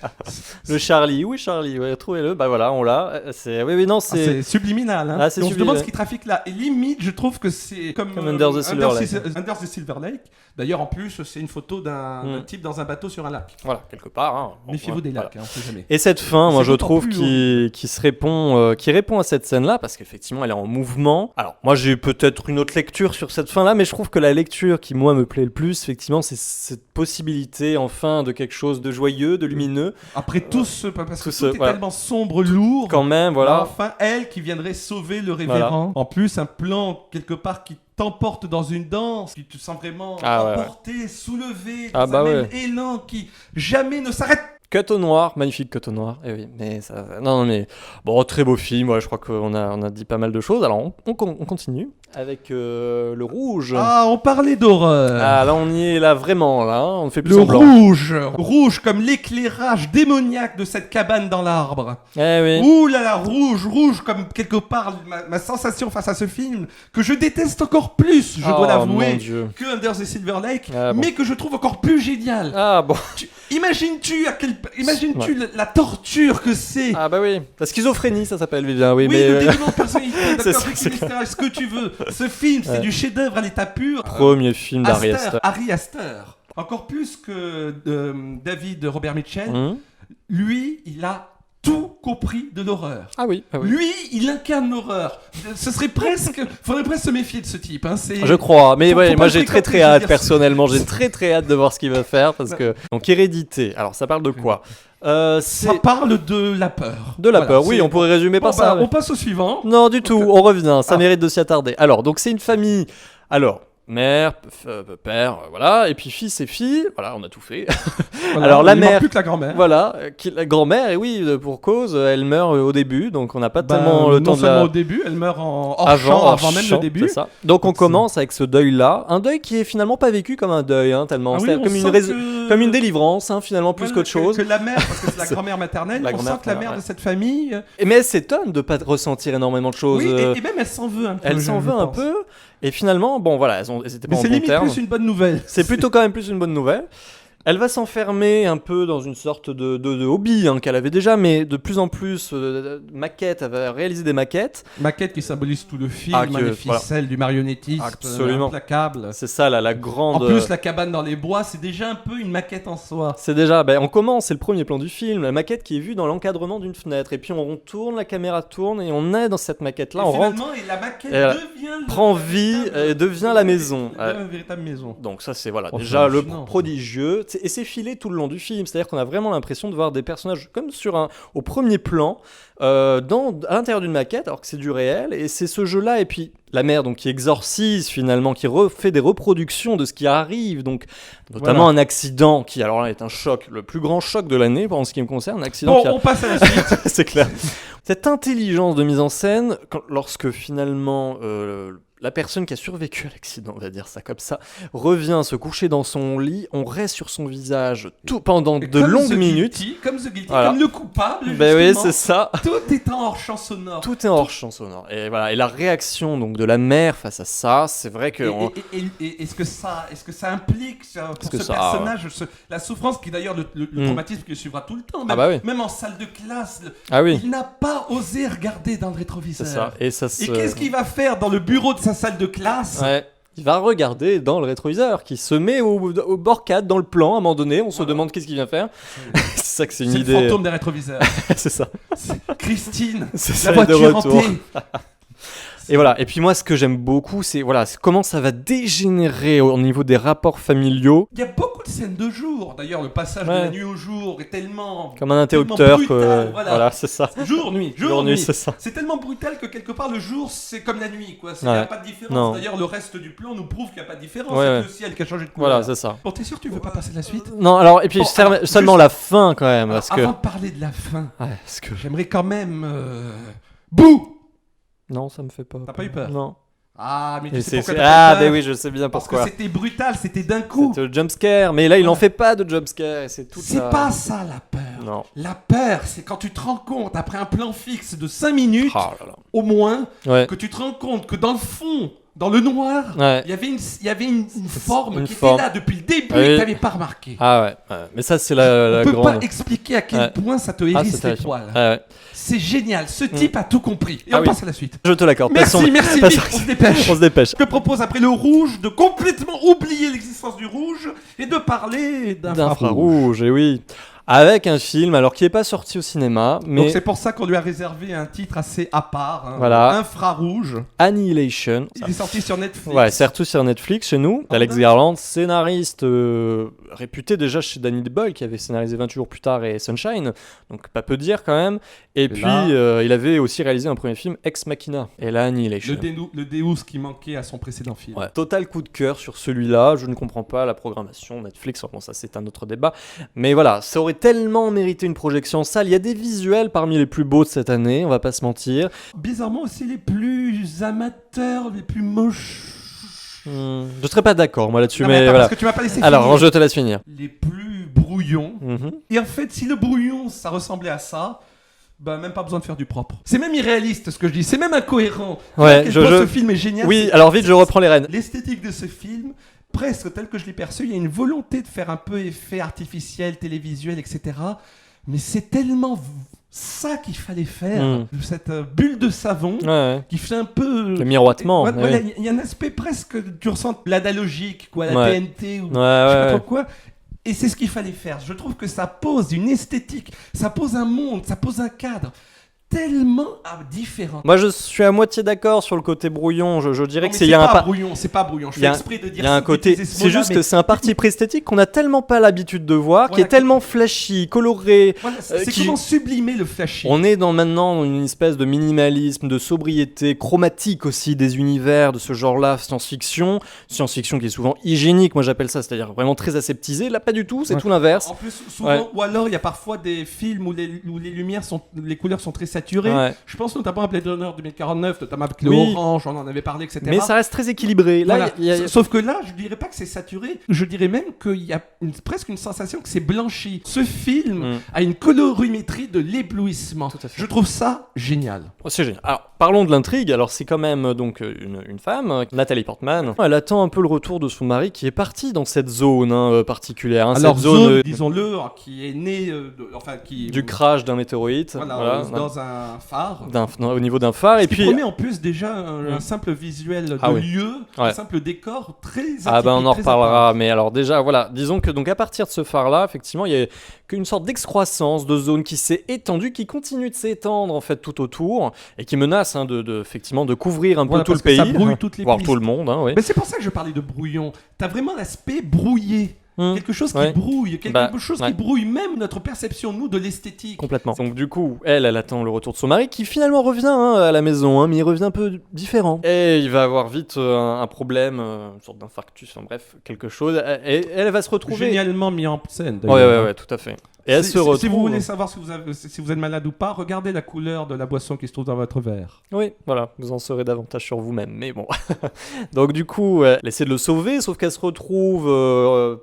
Le Charlie, oui Charlie, ouais, trouvez-le. Bah voilà, on l'a. Oui, non, c'est. C'est subliminal. Hein. Ah, c'est Et on se subliminal. demande ce qui trafique là. Et limite, je trouve que c'est comme Under the Silver Lake. Under the Silver Lake. D'ailleurs, en plus, c'est une photo d'un type dans un bateau sur un lac. Voilà, quelque part. Hein. Bon, Méfiez-vous des voilà. lacs, hein, on sait jamais. Et cette fin, moi C'est je d'autant trouve plus qui répond à cette scène-là, parce qu'effectivement elle est en mouvement. Alors moi j'ai peut-être une autre lecture sur cette fin-là, mais je trouve que la lecture qui moi me plaît le plus, effectivement, c'est cette possibilité enfin de quelque chose de joyeux, de lumineux. Après tout ce, parce que Tout ce- tout est voilà. tellement sombre, lourd. Quand même, voilà. Enfin, elle qui viendrait sauver le révérend. En plus, un plan quelque part qui t'emporte dans une danse, qui te sent vraiment emporté, soulevé, dans un même élan qui jamais ne s'arrête. Cut au noir, magnifique cut au noir. Eh oui, mais ça, non, mais bon, très beau film. Ouais, je crois qu'on a dit pas mal de choses. Alors on continue avec le rouge. Ah, on parlait d'horreur. Ah, là on y est là vraiment là. On ne fait plus Le semblant. rouge comme l'éclairage démoniaque de cette cabane dans l'arbre. Eh oui. Ouh là là, rouge comme quelque part ma sensation face à ce film que je déteste encore plus, je dois l'avouer, que Under the Silver Lake, mais que je trouve encore plus génial. Ah bon. Imagines-tu la torture que c'est. Ah bah oui, la schizophrénie ça s'appelle, Vivien. Oui, oui, mais le développement de personnalité, c'est ce que tu veux. Ce film, c'est du chef-d'œuvre à l'état pur. Premier film d'Ari Aster. Ari Aster. Encore plus que David Robert Mitchell. Lui, il a tout compris de l'horreur. Ah oui, ah oui. Lui, il incarne l'horreur. Faudrait presque se méfier de ce type. Hein. Je crois, mais faut moi pas j'ai très hâte personnellement. J'ai très hâte de voir ce qu'il va faire parce que donc Hérédité. Alors ça parle de quoi Ça parle de la peur. De la peur, oui, on pourrait résumer par ça. On passe au suivant. Non, du tout, on revient, ça mérite de s'y attarder. Alors, donc c'est une famille. Alors, mère, père, voilà, et puis fils et fille, voilà, on a tout fait. Voilà, alors la il manque mère, plus que la grand-mère. voilà, la grand-mère, et oui, pour cause, elle meurt au début, donc on n'a pas tellement le temps non de seulement la... au début, elle meurt avant même le début. C'est ça. Donc on commence avec ce deuil-là, un deuil qui est finalement pas vécu comme un deuil, hein, tellement, c'est comme une délivrance, hein, finalement, plus qu'autre chose. Que la mère, parce que c'est la grand-mère maternelle, on sent que la mère de cette famille... Mais elle s'étonne de pas ressentir énormément de choses. Oui, et même elle s'en veut un peu. Elle s'en veut un peu. Et finalement, bon voilà, elles étaient pas en bon terme. Mais c'est limite plus une bonne nouvelle. C'est plutôt quand même plus une bonne nouvelle. Elle va s'enfermer un peu dans une sorte de hobby qu'elle avait déjà, mais de plus en plus maquettes. Elle va réaliser des maquettes. Maquettes qui symbolisent tout le film, les ficelles du marionnettiste, absolument implacable. C'est ça, la grande... En plus, la cabane dans les bois, c'est déjà un peu une maquette en soi. C'est déjà... on commence, c'est le premier plan du film, la maquette qui est vue dans l'encadrement d'une fenêtre. Et puis on tourne, la caméra tourne, et on est dans cette maquette-là. Et on rentre... Et la maquette prend vie et devient la maison. Une véritable maison. Donc ça, c'est déjà le prodigieux. Et c'est filé tout le long du film, c'est-à-dire qu'on a vraiment l'impression de voir des personnages comme au premier plan, à l'intérieur d'une maquette, alors que c'est du réel, et c'est ce jeu-là, et puis la mère donc qui exorcise finalement, qui refait des reproductions de ce qui arrive, donc notamment un accident qui alors là est un choc, le plus grand choc de l'année en ce qui me concerne, un accident on passe à la suite. c'est clair. Cette intelligence de mise en scène, lorsque finalement la personne qui a survécu à l'accident, on va dire ça comme ça, revient se coucher dans son lit, on reste sur son visage pendant de longues minutes. Comme The Guilty, comme le coupable. Oui, c'est ça. Tout est en hors-champ sonore. Tout est en hors-champ sonore. Et voilà. Et la réaction donc de la mère face à ça, c'est vrai que. Est-ce que ça implique pour ce personnage la souffrance qui d'ailleurs le traumatisme qui le suivra tout le temps, même en salle de classe, il n'a pas osé regarder dans le rétroviseur. C'est ça. Et qu'est-ce qu'il va faire dans le bureau de sa salle de classe? Il va regarder dans le rétroviseur, qui se met au bord 4 dans le plan. À un moment donné, on se demande qu'est-ce qu'il vient faire. C'est ça que c'est une idée. C'est le fantôme des rétroviseurs. C'est ça. Christine, c'est la voiture hantée. Et voilà. Et puis moi, ce que j'aime beaucoup, c'est comment ça va dégénérer au niveau des rapports familiaux. Il y a beaucoup de scène de jour. D'ailleurs, le passage de la nuit au jour est tellement... Comme un interrupteur. Brutal, voilà, c'est ça. Jour-nuit. C'est ça. C'est tellement brutal que quelque part, le jour, c'est comme la nuit. Il n'y a pas de différence. Non. D'ailleurs, le reste du plan nous prouve qu'il n'y a pas de différence. Ouais, C'est le ciel qui a changé de couleur. Voilà, c'est ça. Bon, t'es sûr que tu veux pas passer à la suite? Non, alors, et puis seulement juste- la fin quand même. Parce que... Avant de parler de la fin, parce que... j'aimerais quand même... Bouh! Non, ça me fait pas. T'as pas eu peur? Non. Ah, mais tu Et sais pourquoi t'as Ah, pas eu peur? oui, je sais bien Parce que pourquoi. c'était brutal, c'était d'un coup. C'était le jumpscare, mais là, il n'en fait pas de jumpscare. Et c'est tout C'est pas ça la peur. Non. La peur, c'est quand tu te rends compte, après un plan fixe de 5 minutes, Oh là là. au moins, Ouais. que tu te rends compte que dans le fond, dans le noir, Ouais. il y avait une forme Une qui forme. était là depuis le début Oui. et que tu n'avais pas remarqué. Ah ouais. Mais ça, c'est la On peut grande... pas expliquer à quel Ouais. point ça te Ah, hérisse c'est les terrifiant. poils. Ouais. C'est génial, ce type a tout compris. Et Ah on oui. passe à la suite. Je te l'accorde. Merci, Passons- merci, passons- vite, on se dépêche. On se dépêche. Je te propose, après le rouge, de complètement oublier l'existence du rouge et de parler d'infrarouge. D'infrarouge, et oui. Avec un film, alors qui n'est pas sorti au cinéma, Donc mais c'est pour ça qu'on lui a réservé un titre assez à part, hein, Voilà. Infrarouge. Annihilation. Il est sorti sur Netflix. Ouais, c'est tout sur Netflix chez nous. Alex Garland, scénariste réputé déjà chez Danny Boyle, qui avait scénarisé 28 jours plus tard et Sunshine, donc pas peu dire quand même. Et puis là- il avait aussi réalisé un premier film, Ex Machina, et là Annihilation. Le Deus qui manquait à son précédent film. Ouais, total coup de cœur sur celui-là. Je ne comprends pas la programmation Netflix. Bon, ça c'est un autre débat. Mais voilà, ça aurait tellement mérité une projection en salle. Il y a des visuels parmi les plus beaux de cette année, on va pas se mentir. Bizarrement aussi les plus amateurs, les plus moches. Je serais pas d'accord moi là-dessus, Non, mais attends, voilà. parce que tu m'as pas laissé Alors, finir. je te laisse finir. Les plus brouillons. Mhm. Et en fait, si le brouillon, ça ressemblait à ça, bah même pas besoin de faire du propre. C'est même irréaliste ce que je dis, c'est même incohérent. Ouais, À quel point ce film est génial. Oui, c'est- alors vite, je reprends les rênes. L'esthétique de ce film, presque tel que je l'ai perçu, il y a une volonté de faire un peu effet artificiel, télévisuel, etc. Mais c'est tellement ça qu'il fallait faire, cette bulle de savon Ouais. qui fait un peu... Le miroitement. Ouais, ouais. voilà, il y a un aspect presque, tu ressens l'analogique, quoi, la Ouais. TNT ou Ouais, je sais pas ouais. trop quoi. Et c'est ce qu'il fallait faire. Je trouve que ça pose une esthétique, ça pose un monde, ça pose un cadre tellement différent. Moi, je suis à moitié d'accord sur le côté brouillon. Je dirais Non, que mais c'est il y a un pas pas. brouillon, c'est pas brouillon. Je Il y fais a un- exprès de dire Il y a un côté, d'utiliser ce c'est mot-là, juste mais que c'est un parti pris esthétique qu'on a tellement pas l'habitude de voir, qui Voilà, est tellement flashy, coloré. voilà, c'est qui- comment sublimer le flashy. On est maintenant dans une espèce de minimalisme, de sobriété, chromatique aussi des univers de ce genre-là, science-fiction qui est souvent hygiénique, moi j'appelle ça, c'est-à-dire vraiment très aseptisé. Là, pas du tout, c'est Ouais. tout l'inverse. En plus, souvent, Ouais. ou alors il y a parfois des films où les lumières sont, les couleurs sont très saturées. Ouais. Je pense notamment à Blade Runner 2049, notamment avec Oui. le orange, on en avait parlé, etc. Mais ça reste très équilibré. Là, Voilà. il y a- Sauf que là, je dirais pas que c'est saturé, je dirais même qu'il y a presque une sensation que c'est blanchi. Ce film a une colorimétrie de l'éblouissement. Tout à fait. Je trouve ça génial. Oh, c'est génial. Alors, parlons de l'intrigue. Alors, c'est quand même donc une femme, Nathalie Portman. Elle attend un peu le retour de son mari qui est parti dans cette zone particulière. hein, Alors, cette zone zone, disons-le, qui est née, qui du crash d'un météorite. voilà, voilà, dans un phare. au niveau d'un phare. Et Qui puis, promet en plus déjà un simple visuel de Ah oui. lieu, Ouais. un simple décor très ah ben on en atypique, très reparlera, apparent. mais alors déjà voilà, disons que donc à partir de ce phare-là, effectivement, il y a qu'une sorte d'excroissance de zone qui s'est étendue, qui continue de s'étendre en fait tout autour et qui menace effectivement de couvrir un Voilà, peu tout le parce que ça pays, brouille toutes les voire pistes. tout le monde, hein, oui. Mais c'est pour ça que je parlais de brouillon. T'as vraiment l'aspect brouillé. Quelque chose qui Ouais. brouille, quelque Bah, chose ouais. qui brouille même notre perception, nous, de l'esthétique. Complètement. Donc du coup, elle attend le retour de son mari qui finalement revient à la maison, mais il revient un peu différent. Et il va avoir vite un problème, une sorte d'infarctus, enfin bref, quelque chose. Et elle va se retrouver. Génialement mis en scène. Ouais, d'ailleurs. ouais, tout à fait. Et elle se retrouve. Si vous voulez savoir si vous êtes malade ou pas, regardez la couleur de la boisson qui se trouve dans votre verre. Oui, voilà, vous en saurez davantage sur vous-même, mais bon. Donc du coup, elle essaie de le sauver, sauf qu'elle se retrouve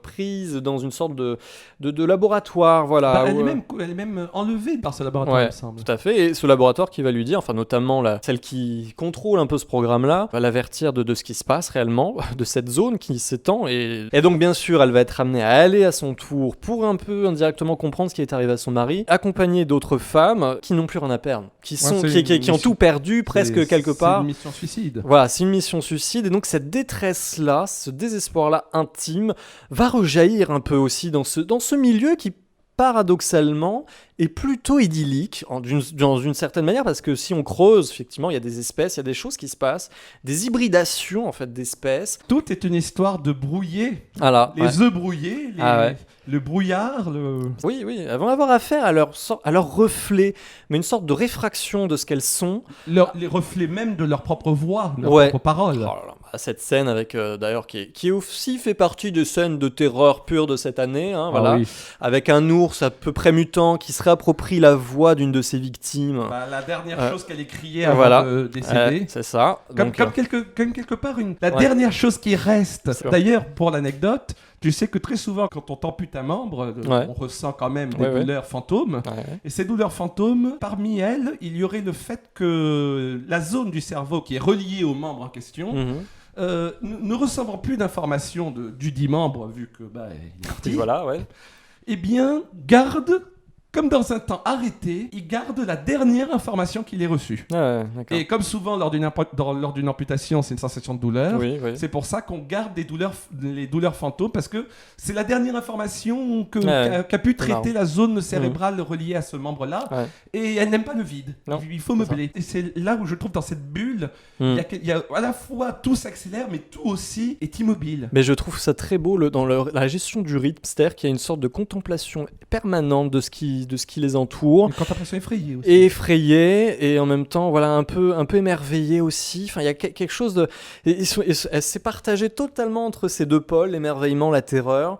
prise dans une sorte de laboratoire, voilà. Bah, où, elle est même enlevée par ce laboratoire, ouais, il me semble. tout à fait. Et ce laboratoire qui va lui dire, enfin notamment celle qui contrôle un peu ce programme-là, va l'avertir de ce qui se passe réellement, de cette zone qui s'étend. Et donc bien sûr, elle va être amenée à aller à son tour pour un peu indirectement comprendre ce qui est arrivé à son mari, accompagnée d'autres femmes qui n'ont plus rien à perdre, qui ont tout perdu presque quelque part. C'est une mission suicide. Voilà, c'est une mission suicide, et donc cette détresse-là, ce désespoir-là intime, va rejaillir un peu aussi dans ce milieu qui paradoxalement, est plutôt idyllique, dans une certaine manière, parce que si on creuse, effectivement, il y a des espèces, il y a des choses qui se passent, des hybridations, en fait, d'espèces. Tout est une histoire de brouillés. Voilà. Les œufs brouillés, le brouillard, Oui, elles vont avoir affaire à leur reflet, mais une sorte de réfraction de ce qu'elles sont. les reflets même de leur propre voix, de leur propre parole. Oh là là, cette scène avec, d'ailleurs, qui aussi fait partie des scènes de terreur pure de cette année, hein, voilà, avec un ours à peu près mutant qui se réapproprie la voix d'une de ses victimes. La dernière chose qu'elle écriait avant de décéder. C'est ça. Comme quelque part, la dernière chose qui reste. D'ailleurs, pour l'anecdote, tu sais que très souvent, quand on t'ampute un membre, on ressent quand même des douleurs fantômes. Et ces douleurs fantômes, parmi elles, il y aurait le fait que la zone du cerveau qui est reliée au membre en question ne recevant plus d'informations du dit membre, vu que il est parti, eh bien, garde... Comme dans un temps arrêté, il garde la dernière information qu'il ait reçue. Et comme souvent lors d'une amputation, c'est une sensation de douleur. C'est pour ça qu'on garde les douleurs fantômes, parce que c'est la dernière information qu'a pu traiter la zone cérébrale reliée à ce membre-là. Et elle n'aime pas le vide. Il faut meubler. Et c'est là où je trouve dans cette bulle, il y a à la fois tout s'accélère, mais tout aussi est immobile. Mais je trouve ça très beau dans la gestion du rythme, c'est-à-dire qu'il y a une sorte de contemplation permanente de ce qui les entoure. Une contemplation effrayée aussi. Effrayée et en même temps, un peu émerveillée aussi. Enfin, il y a quelque chose de... Elle s'est partagée totalement entre ces deux pôles, l'émerveillement, la terreur.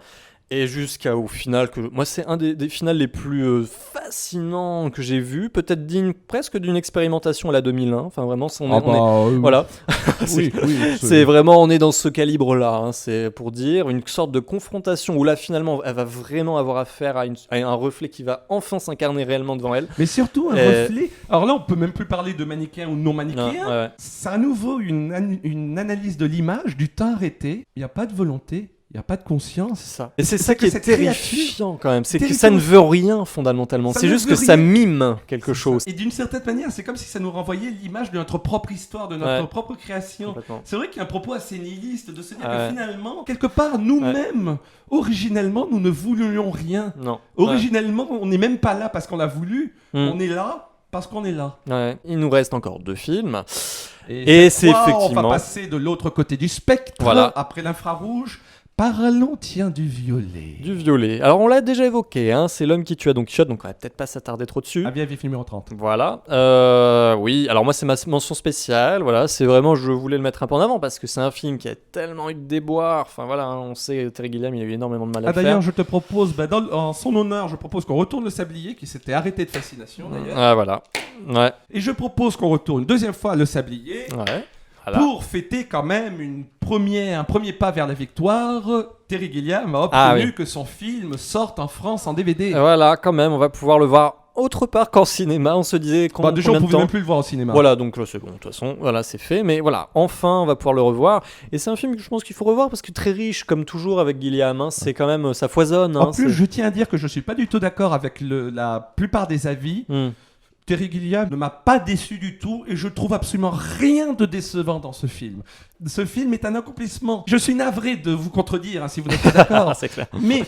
Et jusqu'au final, moi c'est un des finales les plus fascinants que j'ai vu, peut-être digne presque d'une expérimentation à la 2001. Enfin vraiment, voilà. C'est vraiment, on est dans ce calibre-là. Hein. C'est pour dire une sorte de confrontation où là finalement, elle va vraiment avoir affaire à un reflet qui va enfin s'incarner réellement devant elle. Mais surtout un reflet. Alors là, on peut même plus parler de manichéen ou non manichéen. C'est à nouveau une analyse de l'image, du temps arrêté. Il n'y a pas de volonté. Il n'y a pas de conscience. C'est ça. Et c'est ça qui est terrifiant quand même. C'est que ça ne veut rien fondamentalement. C'est juste que ça mime quelque chose. Et d'une certaine manière, c'est comme si ça nous renvoyait l'image de notre propre histoire, de notre propre création. C'est vrai qu'il y a un propos assez nihiliste de se dire que finalement, quelque part, nous-mêmes, originellement, nous ne voulions rien. Non. Originellement, on n'est même pas là parce qu'on l'a voulu. On est là parce qu'on est là. Il nous reste encore 2 films. Et c'est effectivement... On va passer de l'autre côté du spectre, après l'infrarouge. Parlons, du violet. Du violet. Alors, on l'a déjà évoqué, hein, c'est L'homme qui tua Don Quichotte, donc on va peut-être pas s'attarder trop dessus. Avis film numéro 30. Voilà. Oui, alors moi, c'est ma mention spéciale. Voilà, c'est vraiment, je voulais le mettre un peu en avant parce que c'est un film qui a tellement eu de déboires. Enfin, voilà, hein, on sait, Terry Gilliam, il a eu énormément de mal à faire. D'ailleurs, je te propose, en son honneur, je propose qu'on retourne le sablier qui s'était arrêté de fascination, d'ailleurs. Ah, voilà. Ouais. Et je propose qu'on retourne une deuxième fois le sablier. Ouais. Voilà. Pour fêter quand même un premier pas vers la victoire, Terry Gilliam a obtenu que son film sorte en France en DVD. Voilà, quand même, on va pouvoir le voir autre part qu'en cinéma. On se disait déjà on pouvait même plus le voir au cinéma. Voilà, donc c'est bon, de toute façon, voilà, c'est fait. Mais voilà, enfin, on va pouvoir le revoir. Et c'est un film que je pense qu'il faut revoir parce que très riche, comme toujours avec Gilliam. Hein, c'est quand même, ça foisonne. En plus, je tiens à dire que je suis pas du tout d'accord avec la plupart des avis. Terry Gilliam ne m'a pas déçu du tout et je trouve absolument rien de décevant dans ce film. Ce film est un accomplissement. Je suis navré de vous contredire si vous n'êtes pas d'accord. C'est clair. Mais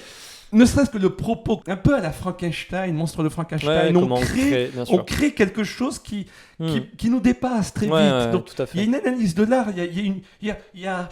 ne serait-ce que le propos, un peu à la Frankenstein, monstre de Frankenstein, on crée quelque chose qui nous dépasse très vite. Donc, il y a une analyse de l'art, il y a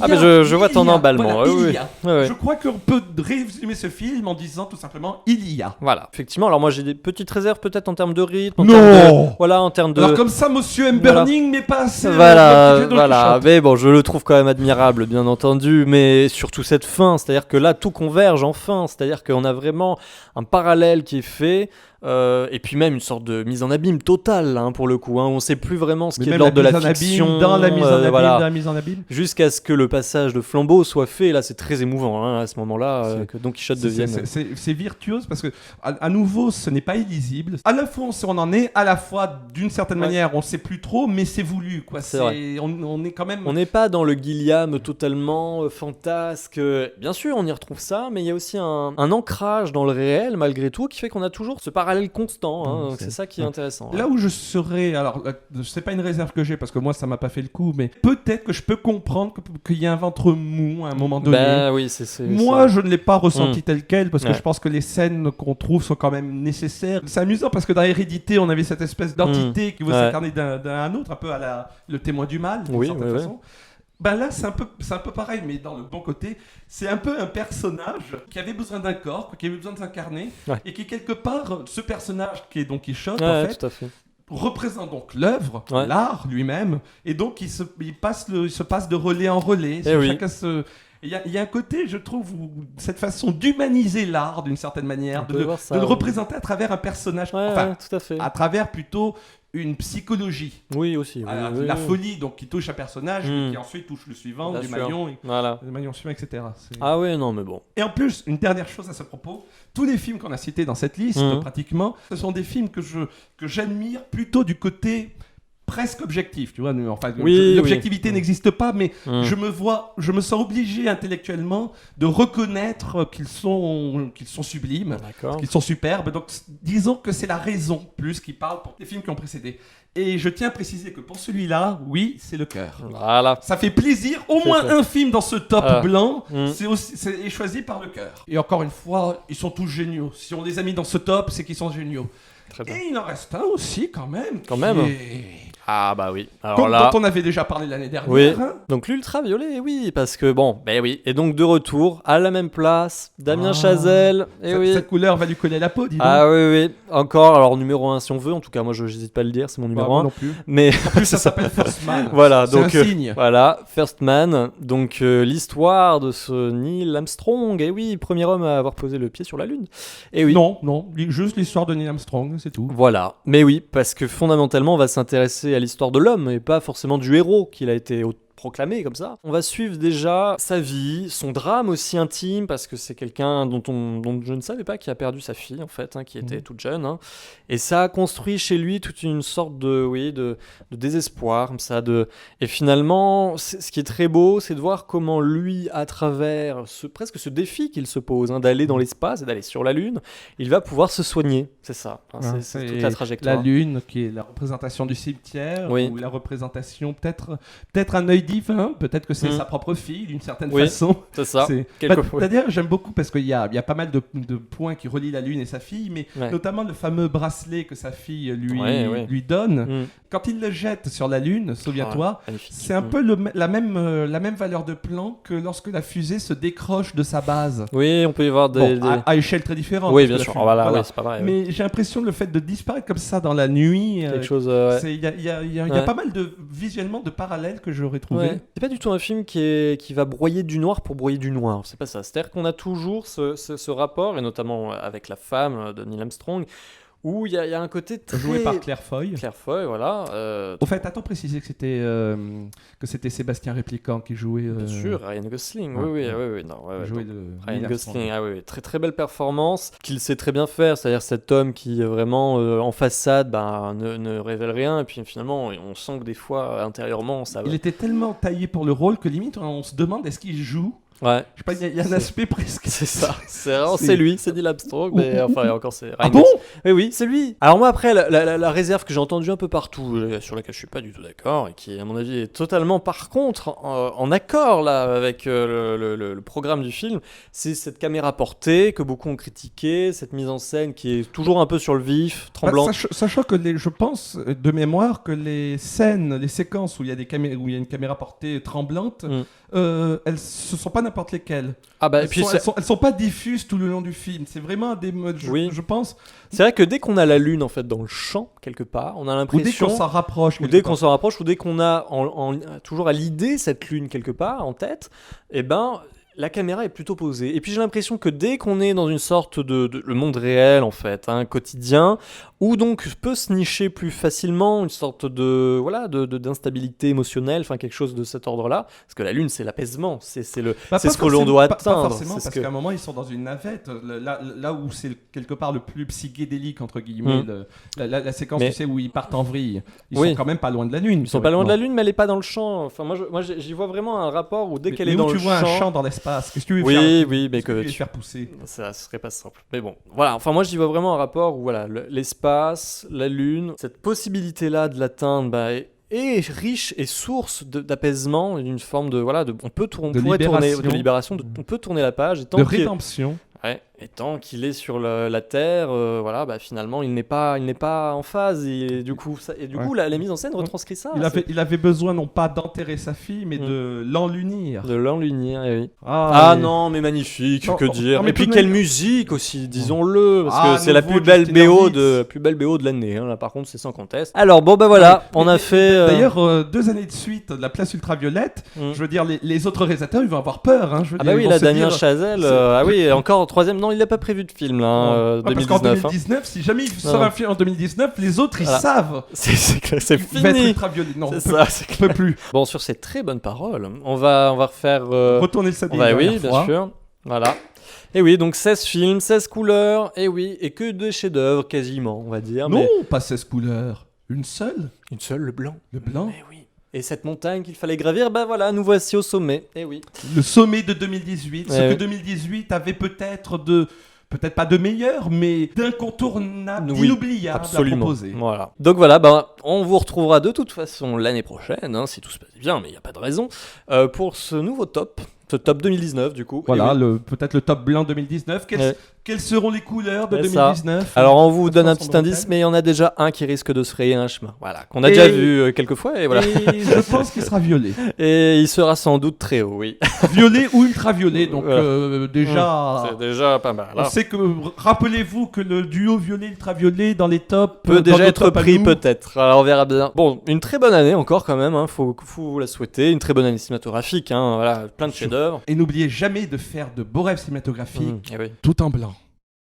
mais je vois ton emballement. Je crois qu'on peut résumer ce film en disant tout simplement il y a. Voilà, effectivement. Alors moi j'ai des petites réserves peut-être en termes de rythme. En termes de. Alors comme ça, Monsieur M. Burning n'est pas assez. Voilà. Mais bon, je le trouve quand même admirable, bien entendu. Mais surtout cette fin, c'est-à-dire que là tout converge enfin. C'est-à-dire qu'on a vraiment un parallèle qui est fait. Et puis même une sorte de mise en abîme totale pour le coup, on sait plus vraiment ce qui est de l'ordre de la fiction dans la mise en abîme, jusqu'à ce que le passage de flambeau soit fait. Et là c'est très émouvant à ce moment-là que Don Quichotte devienne c'est virtuose parce que à nouveau ce n'est pas illisible, à la fois on sait où on en est, à la fois d'une certaine manière on sait plus trop, mais c'est voulu quoi. On est quand même, on n'est pas dans le Gilliam totalement fantasque, bien sûr on y retrouve ça, mais il y a aussi un ancrage dans le réel malgré tout qui fait qu'on a toujours ce parallèle parallèle constant, hein, donc c'est ça qui est intéressant. Là où je serais, alors c'est pas une réserve que j'ai parce que moi ça m'a pas fait le coup, mais peut-être que je peux comprendre qu'il y a un ventre mou à un moment donné. Ben oui, Moi, je ne l'ai pas ressenti tel quel parce que Ouais. je pense que les scènes qu'on trouve sont quand même nécessaires. C'est amusant parce que dans Hérédité, on avait cette espèce d'entité qui veut s'incarner d'un à un autre, un peu à le témoin du mal, d'une certaine façon. Ben là, c'est un peu pareil, mais dans le bon côté, c'est un peu un personnage qui avait besoin d'un corps, qui avait besoin de s'incarner, et qui quelque part, ce personnage qui est Don Quichotte, en fait, tout à fait. représente donc l'œuvre, l'art lui-même, et donc il se passe de relais en relais. Chacun il y a un côté, je trouve, où cette façon d'humaniser l'art d'une certaine manière, de le représenter à travers un personnage, enfin, tout à fait. à travers plutôt une psychologie. Oui, aussi. La folie, donc qui touche un personnage, qui ensuite touche le suivant, Bien du sûr. maillon, Voilà. le maillon suivant, etc. Ah ouais, non, mais bon. Et en plus, une dernière chose à ce propos, tous les films qu'on a cités dans cette liste, pratiquement, ce sont des films que j'admire plutôt du côté presque objectif, tu vois. Enfin, l'objectivité n'existe pas, mais je me sens obligé intellectuellement de reconnaître qu'ils sont sublimes, qu'ils sont superbes. Donc, disons que c'est la raison plus qui parle pour les films qui ont précédé. Et je tiens à préciser que pour celui-là, oui, c'est le cœur. Voilà. Ça fait plaisir. Au moins un film dans ce top blanc est choisi par le cœur. Et encore une fois, ils sont tous géniaux. Si on les a mis dans ce top, c'est qu'ils sont géniaux. Très bien. Et il en reste un aussi, quand même. Ah bah oui. Alors Comme là, dont on avait déjà parlé l'année dernière. oui. Hein. Donc l'ultraviolet, oui, parce que bon, ben oui. Et donc de retour à la même place, Damien Chazelle. Et Cette couleur va lui coller la peau, dis donc. Ah oui. Encore, alors numéro 1 si on veut. En tout cas, moi je n'hésite pas à le dire, c'est mon numéro 1. Non plus. Mais en plus, ça s'appelle First Man. Voilà, c'est donc un signe. Voilà, First Man. Donc l'histoire de ce Neil Armstrong. Et oui, premier homme à avoir posé le pied sur la Lune. Et oui. Non, juste l'histoire de Neil Armstrong, c'est tout. Voilà, mais oui, parce que fondamentalement, on va s'intéresser à l'histoire de l'homme et pas forcément du héros qu'il a été proclamé comme ça. On va suivre déjà sa vie, son drame aussi intime, parce que c'est quelqu'un dont je ne savais pas qui a perdu sa fille en fait, qui était toute jeune, et ça a construit chez lui toute une sorte de désespoir, comme ça, et finalement, ce qui est très beau, c'est de voir comment lui, à travers presque ce défi qu'il se pose, d'aller dans l'espace et d'aller sur la Lune, il va pouvoir se soigner, c'est ça, c'est toute la trajectoire. La Lune, qui est la représentation du cimetière, ou la représentation, peut-être un œil divin, peut-être que c'est sa propre fille d'une certaine façon. C'est ça. D'ailleurs, j'aime beaucoup parce qu'il y a pas mal de points qui relient la Lune et sa fille, mais notamment le fameux bracelet que sa fille lui donne. Quand il le jette sur la Lune, souviens-toi, c'est un peu la même valeur de plan que lorsque la fusée se décroche de sa base. Oui, on peut y voir à échelle très différente. Oui, bien sûr. Voilà. Oui, c'est pas vrai. Mais j'ai l'impression que le fait de disparaître comme ça dans la nuit, quelque chose. Il y a pas mal visuellement de parallèles que j'aurais trouvé. C'est pas du tout un film qui va broyer du noir pour broyer du noir. C'est pas ça. C'est-à-dire qu'on a toujours ce rapport, et notamment avec la femme de Neil Armstrong, où il y a un côté très... Joué par Claire Foy. Claire Foy, voilà. Au fait, attends, préciser que c'était Sébastien Répliquant qui jouait... Bien sûr, Ryan Gosling, oui. Jouait Ryan Gosling, oui. Très très belle performance, qu'il sait très bien faire, c'est-à-dire cet homme qui vraiment, en façade, ne révèle rien, et puis finalement, on sent que des fois, intérieurement, ça... Il était tellement taillé pour le rôle que limite, on se demande est-ce qu'il joue. Ouais. Je sais pas, il y a un aspect presque. C'est ça. C'est lui, c'est Neil Armstrong, mais enfin, et encore, c'est. Ah bon ? Oui, c'est lui. Alors moi, après, la réserve que j'ai entendue un peu partout, sur laquelle je suis pas du tout d'accord, et qui, à mon avis, est totalement, par contre, en accord là avec le programme du film, c'est cette caméra portée que beaucoup ont critiqué, cette mise en scène qui est toujours un peu sur le vif, tremblante. Sachant que je pense de mémoire que les séquences où il y a une caméra portée tremblante, ce sont pas n'importe lesquelles. Elles sont pas diffuses tout le long du film. C'est vraiment des modes, je pense. C'est vrai que dès qu'on a la Lune en fait dans le champ quelque part, on a l'impression. Ou dès qu'on s'en rapproche. Ou dès qu'on a toujours à l'idée cette Lune quelque part en tête, la caméra est plutôt posée. Et puis j'ai l'impression que dès qu'on est dans une sorte de le monde réel en fait, quotidien, où donc peut se nicher plus facilement une sorte d'instabilité émotionnelle, enfin quelque chose de cet ordre-là, parce que la Lune c'est l'apaisement, c'est ce que l'on doit atteindre. Pas forcément, parce qu'à un moment ils sont dans une navette, là où c'est quelque part le plus psychédélique entre guillemets, la séquence tu sais où ils partent en vrille, ils sont quand même pas loin de la Lune. Ils sont pas loin de la Lune, mais elle est pas dans le champ. Enfin moi j'y vois vraiment un rapport où dès qu'elle est dans le champ, où tu vois un champ dans l'espace. l'espace. Qu'est-ce que tu veux Oui, faire oui, mais Qu'est-ce que tu que veux faire pousser. ça serait pas simple. Mais bon, voilà. Enfin, moi, j'y vois vraiment un rapport où voilà, l'espace, la Lune, cette possibilité-là de l'atteindre, est riche et source d'apaisement, d'une forme de voilà, on pourrait tourner de libération, on peut tourner la page et tant De rédemption. Ouais. Et tant qu'il est sur la Terre, voilà, finalement, il n'est pas en phase. Et du coup, la mise en scène retranscrit ça. Il avait besoin non pas d'enterrer sa fille, mais de l'enlunir. De l'enlunir, oui. Non, mais magnifique, Non, que dire. mais Et puis tout de quelle même- musique aussi, disons-le, parce que c'est la nouveau plus belle Justin BO Hurwitz. de l'année. Hein. Là, par contre, c'est sans conteste. Alors bon, voilà, on a fait. D'ailleurs, 2 années de suite de la place ultraviolette. Je veux dire, les autres réalisateurs, ils vont avoir peur. Hein, je veux Ah dire, bah oui, ils vont là, se Damien dire, Chazelle. Ah oui, encore troisième. Non, il n'a pas prévu de film là, parce qu'en 2019. 2019, si jamais il sort un film en 2019, les autres, ils Voilà. savent. C'est Il va être fini. ultraviolet. Non, C'est on ça, peut- on peut plus. Bon, sur ces très bonnes paroles, on va refaire. Retourner le set des Oui, dernières bien fois. sûr. Voilà. Et oui, donc 16 films, 16 couleurs, et oui, et que des chefs-d'œuvre quasiment, on va dire. Non, Mais pas 16 couleurs. Une seule. une seule, le blanc. Le blanc. Eh oui. Et cette montagne qu'il fallait gravir, voilà, nous voici au sommet. Eh oui. Le sommet de 2018. Ce Ouais. que 2018 avait peut-être pas de meilleur, mais d'incontournable, Oui, d'inoubliable à absolument. proposer. Voilà. Donc voilà, on vous retrouvera de toute façon l'année prochaine, hein, si tout se passe bien, mais il n'y a pas de raison, pour ce nouveau top. Ce top 2019 du coup. Voilà, Et oui. peut-être le top blanc 2019. Ouais. Quelles seront les couleurs de C'est ça. 2019? Alors on vous donne un petit Ensemble indice, mais il y en a déjà un qui risque de se frayer un chemin. Voilà, qu'on a Et- déjà vu quelques fois, et voilà. Et je pense qu'il sera violet. Et il sera sans doute très haut, oui. Violet ou ultraviolet. Donc Voilà. déjà, C'est déjà pas mal. on sait que, rappelez-vous que le duo violet-ultraviolet dans les tops Peut dans déjà nos être tops à pris nous, peut-être. Alors on verra bien. Bon, une très bonne année encore quand même, hein, faut vous la souhaiter. Une très bonne année cinématographique, hein, voilà, plein de chefs-d'œuvre. Et n'oubliez jamais de faire de beaux rêves cinématographiques Eh oui. tout en blanc.